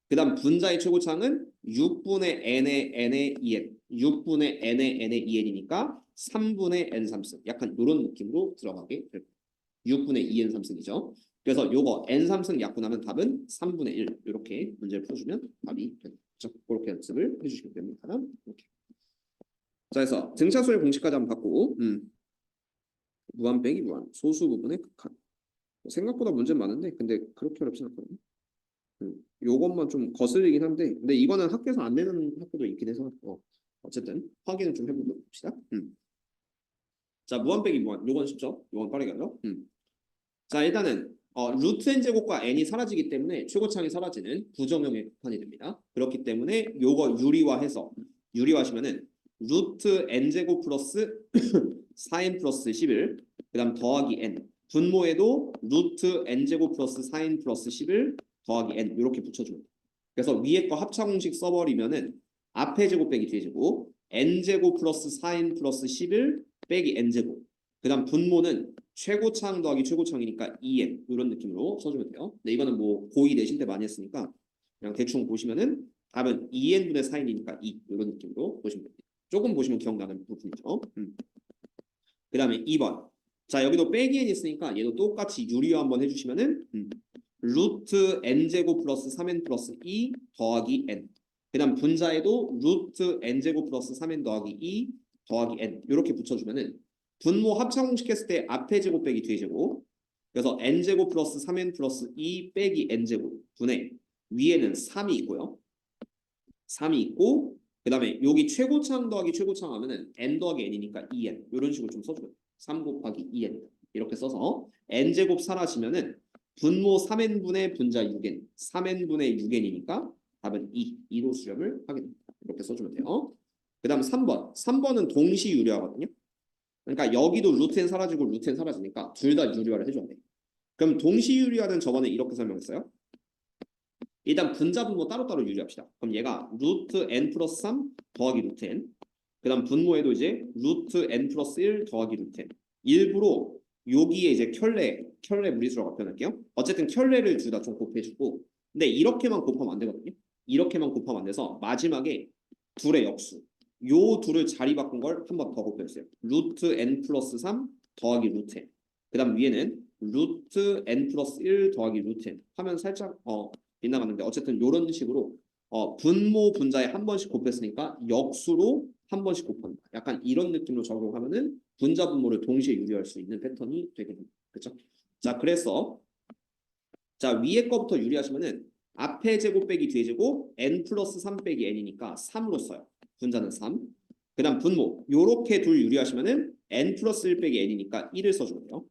그 다음 분자의 최고창은 6분의 n의 n의 2n. 6분의 n의 n의 2n이니까 3분의 n3승. 약간 이런 느낌으로 들어가게 될 거예요. 6분의 2n 3승이죠. 그래서 요거 n 3승 약분하면 답은 3분의 1. 이렇게 문제를 풀어주면 답이 됩니다. 그렇게 연습을 해주시면 됩니다. 이렇게. 자, 그래서 등차수열 공식까지 한번 받고 무한 빼기 무한 소수 부분의 극한. 생각보다 문제는 많은데 근데 그렇게 어렵지 않거든요. 요것만 좀 거슬리긴 한데 근데 이거는 학교에서 안 내는 학교도 있긴 해서 어쨌든 확인을 좀 해보도록 합시다. 자, 무한 빼기 무한. 요건 쉽죠? 요건 빠르게 하죠. 자, 일단은 루트 n 제곱과 n이 사라지기 때문에 최고창이 사라지는 부정형의 극한이 됩니다. 그렇기 때문에 요거 유리화하시면은 루트 n 제곱 플러스 4n 플러스 11 그다음 더하기 n 분모에도 루트 n 제곱 플러스 4n 플러스 11 더하기 n 이렇게 붙여주면 돼요. 그래서 위에 거 합차 공식 써버리면은 앞에 제곱 빼기 뒤에 제곱 n 제곱 플러스 4n 플러스 11 빼기 n 제곱 그다음 분모는 최고창 더하기 최고창이니까 2n 이런 느낌으로 써주면 돼요. 근데 이거는 뭐 고2 내신 때 많이 했으니까 그냥 대충 보시면은 답은 2n분의 4n이니까 2 이런 느낌으로 보시면 됩니다. 조금 보시면 기억나는 부분이죠. 그 다음에 2번. 자 여기도 빼기 n 있으니까 얘도 똑같이 유리화 한번 해주시면은 루트 n제곱 플러스 3n 플러스 2 더하기 n 그 다음 분자에도 루트 n제곱 플러스 3n 더하기 2 더하기 n 이렇게 붙여주면은 분모 합차 공식 했을 때 앞에 제곱 빼기 뒤에 제곱 그래서 n제곱 플러스 3n 플러스 2 빼기 n제곱 분의 위에는 3이 있고요. 3이 있고 그 다음에 여기 최고창 더하기 최고창 하면은 n 더하기 n이니까 2n 이런 식으로 좀 써줘요. 3 곱하기 2n 이렇게 써서 n제곱 사라지면은 분모 3n분의 분자 6n 3n분의 6n이니까 답은 2로 수렴을 하게 됩니다. 이렇게 써주면 돼요. 그 다음 3번은 동시 유리하거든요. 그러니까 여기도 루트 n 사라지고 루트 n 사라지니까 둘 다 유리화를 해줘야 돼. 그럼 동시 유리화는 저번에 이렇게 설명했어요. 일단 분자 분모 따로따로 유리합시다. 그럼 얘가 루트 n 플러스 3 더하기 루트 n 그 다음 분모에도 이제 루트 n 플러스 1 더하기 루트 n 일부러 여기에 이제 켤레 무리수라고 표현할게요. 어쨌든 켤레를 둘 다 좀 곱해주고 근데 이렇게만 곱하면 안 되거든요. 이렇게만 곱하면 안 돼서 마지막에 둘의 역수 요 둘을 자리 바꾼 걸 한 번 더 곱해주세요. 루트 n 플러스 3 더하기 루트 n 그 다음 위에는 루트 n 플러스 1 더하기 루트 n 하면 살짝 빗나가는데 어쨌든 이런 식으로 분모 분자에 한 번씩 곱했으니까 역수로 한 번씩 곱한다. 약간 이런 느낌으로 적용하면은 분자 분모를 동시에 유리할 수 있는 패턴이 되게 됩니다. 그렇죠? 자 그래서 자 위에 거부터 유리하시면은 앞에 제곱 빼기 뒤에 제곱 n 플러스 3 빼기 n이니까 3으로 써요. 분자는 3. 그 다음 분모 요렇게 둘 유리하시면은 n 플러스 1 빼기 n이니까 1을 써주면 돼요.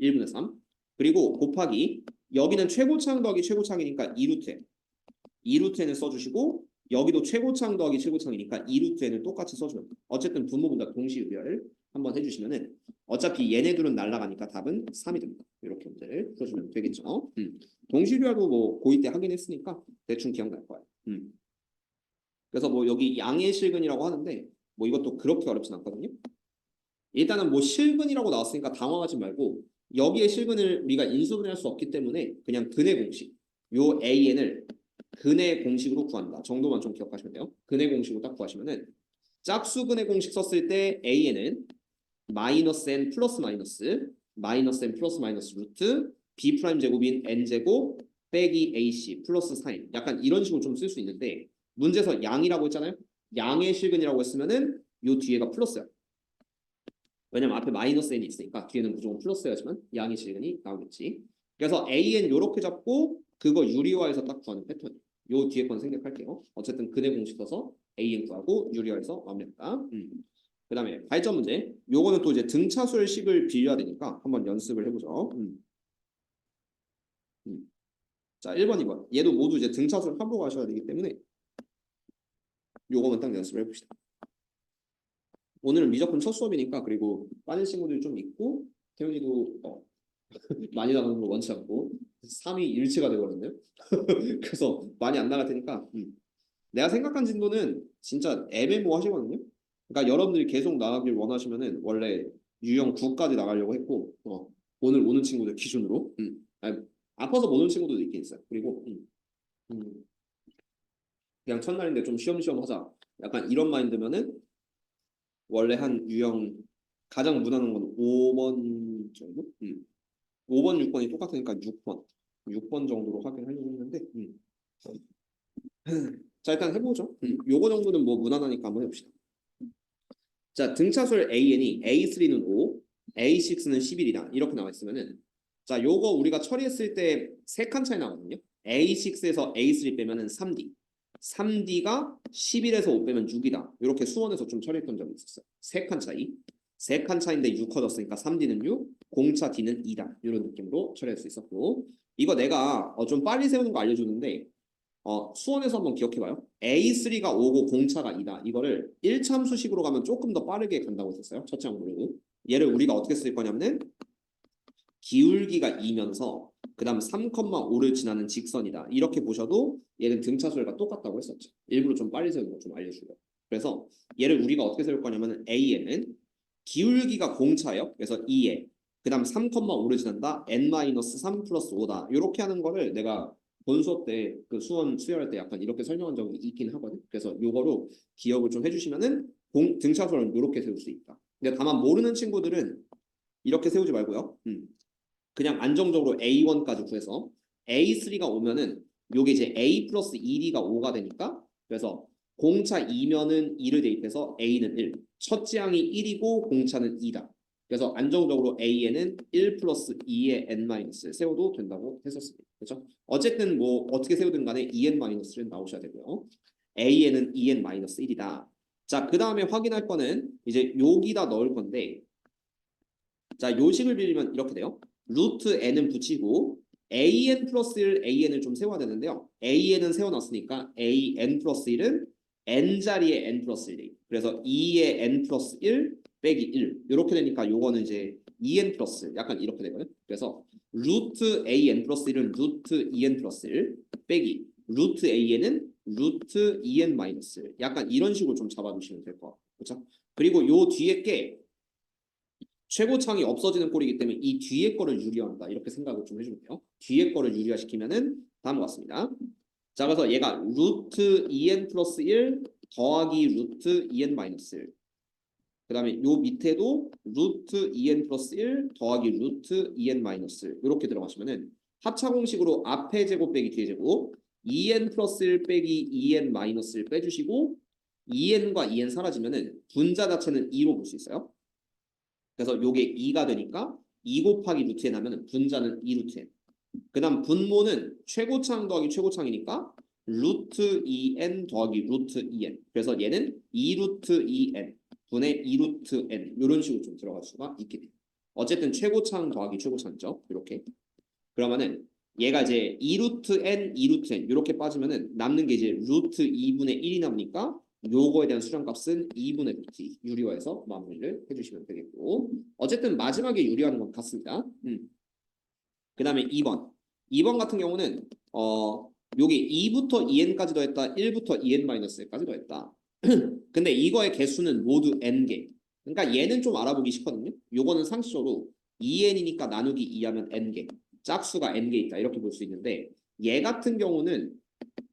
1분의 3. 그리고 곱하기 여기는 최고창 더하기 최고창이니까 2루트 n 2루트 n을 써주시고 여기도 최고창 더하기 최고창이니까 2루트 n을 똑같이 써주면 돼요. 어쨌든 분모 분자 동시 유리화를 한번 해주시면은 어차피 얘네들은 날아가니까 답은 3이 됩니다. 이렇게 문제를 풀어주면 되겠죠. 동시 유리화도 뭐 고2 때 하긴 했으니까 대충 기억날 거예요. 그래서 뭐 여기 양의 실근이라고 하는데 뭐 이것도 그렇게 어렵진 않거든요. 일단은 뭐 실근이라고 나왔으니까 당황하지 말고 여기에 실근을 우리가 인수분해할 수 없기 때문에 그냥 근의 공식 요 AN을 근의 공식으로 구한다. 정도만 좀 기억하시면 돼요. 근의 공식으로 딱 구하시면은 짝수 근의 공식 썼을 때 a는 마이너스 n 플러스 마이너스 n 플러스 마이너스 루트 b 프라임 제곱인 n 제곱 빼기 ac 플러스 4n 약간 이런 식으로 좀 쓸 수 있는데 문제에서 양이라고 했잖아요. 양의 실근이라고 했으면은 요 뒤에가 플러스야. 왜냐면 앞에 마이너스 n이 있으니까 뒤에는 무조건 플러스여야지만 양의 실근이 나오겠지. 그래서 an 요렇게 잡고 그거 유리화해서 딱 구하는 패턴. 요 뒤에 건 생략할게요. 어쨌든 근의 공식 써서 an 구하고 유리화해서 마무리합니다. 그 다음에 발전 문제. 요거는 또 이제 등차수식을 빌려야 되니까 한번 연습을 해보죠. 자, 1번, 2번. 얘도 모두 이제 등차수를 환복하셔야 되기 때문에 요거만 딱 연습을 해봅시다. 오늘은 미적분 첫 수업이니까 그리고 빠진 친구들이 좀 있고 태훈이도 많이 나가는 걸 원치 않고 3이 일치가 되거든요. 그래서 많이 안 나갈 테니까 내가 생각한 진도는 진짜 애매모호하시거든요. 그러니까 여러분들이 계속 나가길 원하시면은 원래 유형 9까지 나가려고 했고 오늘 오는 친구들 기준으로 아니, 아파서 못 오는 친구들도 있긴 있어요. 그리고 그냥 첫날인데 좀 쉬엄쉬엄 하자. 약간 이런 마인드면은 원래 한 유형 가장 무난한 건 5번 정도? 5번, 6번이 똑같으니까 6번 정도로 하긴 하려고 했는데 자 일단 해보죠. 요거 정도는 뭐 무난하니까 한번 해봅시다. 자 등차수를 an이 a3는 5, a6는 11이다 이렇게 나와 있으면은 자 요거 우리가 처리했을 때 세 칸 차이 나거든요. a6에서 a3 빼면은 3D가 11에서 5 빼면 6이다. 이렇게 수원에서 좀 처리했던 적이 있었어요. 세 칸 차이. 세 칸 차인데 6 커졌으니까 3D는 6, 공차 D는 2다. 이런 느낌으로 처리할 수 있었고 이거 내가 좀 빨리 세우는 거 알려주는데 수원에서 한번 기억해봐요. A3가 5고 공차가 2다. 이거를 1참수식으로 가면 조금 더 빠르게 간다고 했었어요. 첫째 항목으로. 얘를 우리가 어떻게 쓸 거냐면은 기울기가 2면서 그 다음 3,5를 지나는 직선이다. 이렇게 보셔도 얘는 등차수열과 똑같다고 했었죠. 일부러 좀 빨리 세우는 거 좀 알려주려고. 그래서 얘를 우리가 어떻게 세울 거냐면 A에는 기울기가 공차예요. 그래서 2에 그 다음 3,5를 지난다. n-3 플러스 5다. 이렇게 하는 거를 내가 본 수업 때 그 수원 수열할 때 약간 이렇게 설명한 적이 있긴 하거든. 그래서 요거로 기억을 좀 해주시면은 등차수열은 이렇게 세울 수 있다. 근데 다만 모르는 친구들은 이렇게 세우지 말고요. 그냥 안정적으로 A1까지 구해서 A3가 오면은 요게 이제 A 플러스 1D가 5가 되니까 그래서 공차 2면은 2를 대입해서 A는 1. 첫째 항이 1이고 공차는 2다. 그래서 안정적으로 A에는 1 플러스 2의 n-를 세워도 된다고 했었습니다. 그렇죠? 어쨌든 뭐 어떻게 세우든 간에 2n-는 나오셔야 되고요. A에는 2n-1이다. 자, 그 다음에 확인할 거는 이제 여기다 넣을 건데 자, 요식을 빌리면 이렇게 돼요. 루트 n은 붙이고 an 플러스 1 an을 좀 세워야 되는데요. an은 세워놨으니까 an 플러스 1은 n 자리에 n 플러스 1이 그래서 2의 n 플러스 1 빼기 1 이렇게 되니까 요거는 이제 2n 플러스 약간 이렇게 되거든요. 그래서 루트 an 플러스 1은 루트 2n 플러스 1 빼기 루트 an은 루트 2n 마이너스 1 약간 이런 식으로 좀 잡아주시면 될 것 같아요. 그렇죠? 그리고 요 뒤에 게 최고창이 없어지는 꼴이기 때문에 이 뒤에 거를 유리화한다. 이렇게 생각을 좀 해주면 돼요. 뒤에 거를 유리화시키면은 다음과 같습니다. 자, 그래서 얘가 루트 2n 플러스 1 더하기 루트 2n 마이너스 1. 그 다음에 요 밑에도 루트 2n 플러스 1 더하기 루트 2n 마이너스 1. 이렇게 들어가시면은 합차 공식으로 앞에 제곱 빼기 뒤에 제곱 2n 플러스 1 빼기 2n 마이너스 1 빼주시고 2n과 2n 사라지면은 분자 자체는 2로 볼 수 있어요. 그래서 요게 2가 되니까 2 곱하기 루트 n 하면 분자는 2 루트 n. 그 다음 분모는 최고창 더하기 최고창이니까 루트 2n 더하기 루트 2n. 그래서 얘는 2 루트 2n 분의 2 루트 n 이런 식으로 좀 들어갈 수가 있게 돼요. 어쨌든 최고창 더하기 최고창이죠. 이렇게. 그러면은 얘가 이제 2 루트 n, 2 루트 n 이렇게 빠지면은 남는 게 이제 루트 2분의 1이 남으니까 요거에 대한 수량값은 2분의 루트 유리화해서 마무리를 해주시면 되겠고 어쨌든 마지막에 유리하는 건 같습니다. 그 다음에 2번 같은 경우는 요게 2부터 2n까지 더했다 1부터 2n-1까지 더했다. 근데 이거의 개수는 모두 n개. 그러니까 얘는 좀 알아보기 쉽거든요. 요거는 상식적으로 2n이니까 나누기 2하면 n개. 짝수가 n개 있다 이렇게 볼 수 있는데 얘 같은 경우는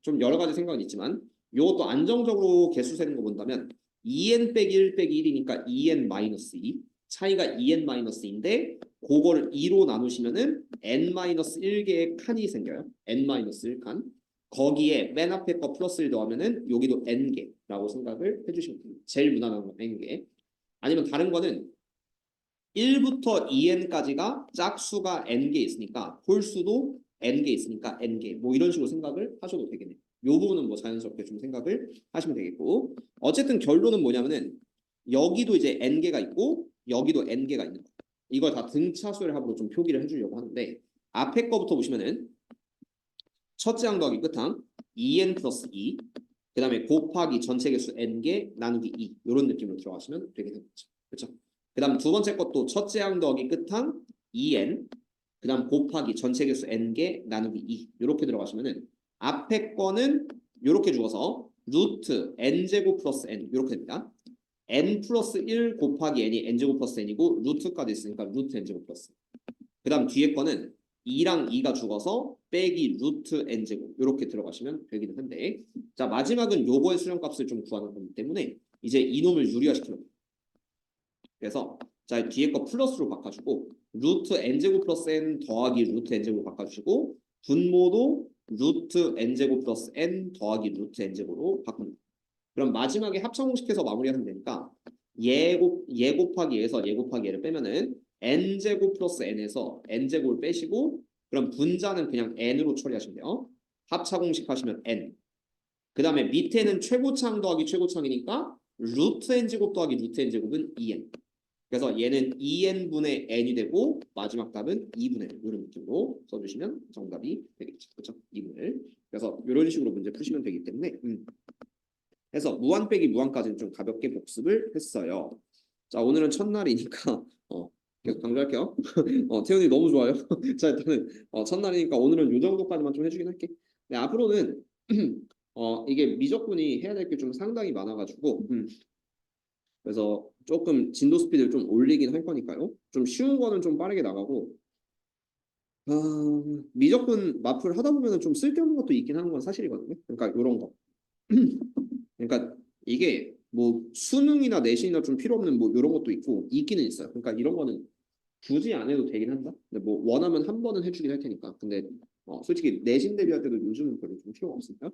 좀 여러 가지 생각은 있지만 이것도 안정적으로 개수 세는 거 본다면 2n 빼기 1 빼기 1이니까 2n 마이너스 2 차이가 2n 마이너스 2인데 그거를 2로 나누시면은 n 마이너스 1개의 칸이 생겨요. n 마이너스 1칸. 거기에 맨 앞에 거 플러스 1 더하면은 여기도 n개라고 생각을 해주시면 됩니다. 제일 무난한 건 n개. 아니면 다른 거는 1부터 2n까지가 짝수가 n개 있으니까 홀수도 n개 있으니까 n개 뭐 이런 식으로 생각을 하셔도 되겠네요. 이 부분은 뭐 자연스럽게 좀 생각을 하시면 되겠고 어쨌든 결론은 뭐냐면은 여기도 이제 n개가 있고 여기도 n개가 있는 거예요. 이걸 다 등차수열 합으로 좀 표기를 해주려고 하는데 앞에 거부터 보시면은 첫째 항 더하기 끝항 2n 플러스 2 그 다음에 곱하기 전체 개수 n개 나누기 2 이런 느낌으로 들어가시면 되게 되겠죠. 그렇죠? 그 다음 두 번째 것도 첫째 항 더하기 끝항 2n 그 다음 곱하기 전체 개수 n개 나누기 2 이렇게 들어가시면은 앞에 거는 이렇게 주어서 루트 n제곱 플러스 n 이렇게 됩니다. n 플러스 1 곱하기 n이 n제곱 플러스 n이고 루트까지 있으니까 루트 n제곱 플러스 그 다음 뒤에 거는 2랑 2가 죽어서 빼기 루트 n제곱 이렇게 들어가시면 되기는 한데 자 마지막은 요거의 수렴값을 좀 구하는 거기 때문에 이제 이놈을 유리화시키는 거예요. 그래서 자 뒤에 거 플러스로 바꿔주고 루트 n제곱 플러스 n 더하기 루트 n제곱 바꿔주시고 분모도 루트 n제곱 플러스 n 더하기 루트 n제곱으로 바꿉니다. 그럼 마지막에 합창공식해서 마무리하면 되니까 얘 곱하기 얘에서 얘 곱하기 얘를 빼면은 n제곱 플러스 n에서 n제곱을 빼시고 그럼 분자는 그냥 n으로 처리하시면 돼요. 합차공식 하시면 n. 그 다음에 밑에는 최고차항 더하기 최고차항이니까 루트 n제곱 더하기 루트 n제곱은 2n. 그래서 얘는 2n분의 n이 되고 마지막 답은 2분의 1 이런 느낌으로 써주시면 정답이 되겠죠. 그렇죠? 2분의 1. 그래서 이런 식으로 문제 푸시면 되기 때문에 해서 무한 빼기 무한까지는 좀 가볍게 복습을 했어요. 자 오늘은 첫날이니까 계속 강조할게요. 태훈이 너무 좋아요. 자 일단은 첫날이니까 오늘은 요 정도까지만 좀 해주긴 할게. 네, 앞으로는 이게 미적분이 해야 될 게 좀 상당히 많아가지고 그래서 조금 진도 스피드를 좀 올리긴 할 거니까요. 좀 쉬운 거는 좀 빠르게 나가고 미적분 마플 하다 보면은 좀 쓸데없는 것도 있긴 하는 건 사실이거든요. 그러니까 이런 거. 그러니까 이게 뭐 수능이나 내신이나 좀 필요 없는 뭐 이런 것도 있고 있기는 있어요. 그러니까 이런 거는 굳이 안 해도 되긴 한다. 근데 뭐 원하면 한 번은 해주긴 할 테니까. 근데 솔직히 내신 대비할 때도 요즘은 별로 좀 필요가 없으니까.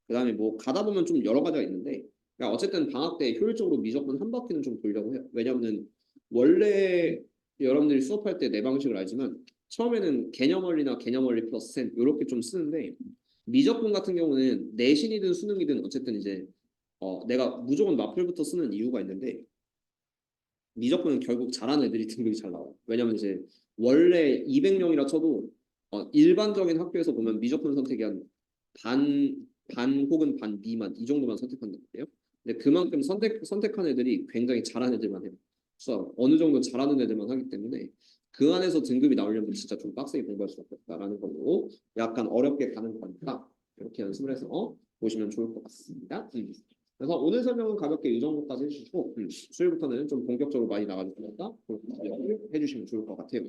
그다음에 뭐 가다 보면 좀 여러 가지가 있는데 그러니까 어쨌든 방학 때 효율적으로 미적분 한 바퀴는 좀 돌려고 해요. 왜냐면은 원래 여러분들이 수업할 때 내 방식을 알지만 처음에는 개념원리나 개념원리 플러스 셈 이렇게 좀 쓰는데 미적분 같은 경우는 내신이든 수능이든 어쨌든 이제 내가 무조건 마플부터 쓰는 이유가 있는데 미적분은 결국 잘하는 애들이 등급이 잘 나와요. 왜냐면 이제 원래 200명이라 쳐도 일반적인 학교에서 보면 미적분 선택이 한 반 혹은 반 미만 이 정도만 선택한단 말이에요. 근데 그만큼 선택한 애들이 굉장히 잘하는 애들만 해요. 그래서 어느 정도 잘하는 애들만 하기 때문에 그 안에서 등급이 나오려면 진짜 좀 빡세게 공부할 수밖에 없다라는 걸로 약간 어렵게 가는 거니까 이렇게 연습을 해서 보시면 좋을 것 같습니다. 그래서 오늘 설명은 가볍게 이 정도까지 해주시고 수요일부터는 좀 본격적으로 많이 나가줄 거니까 해주시면 좋을 것 같아요.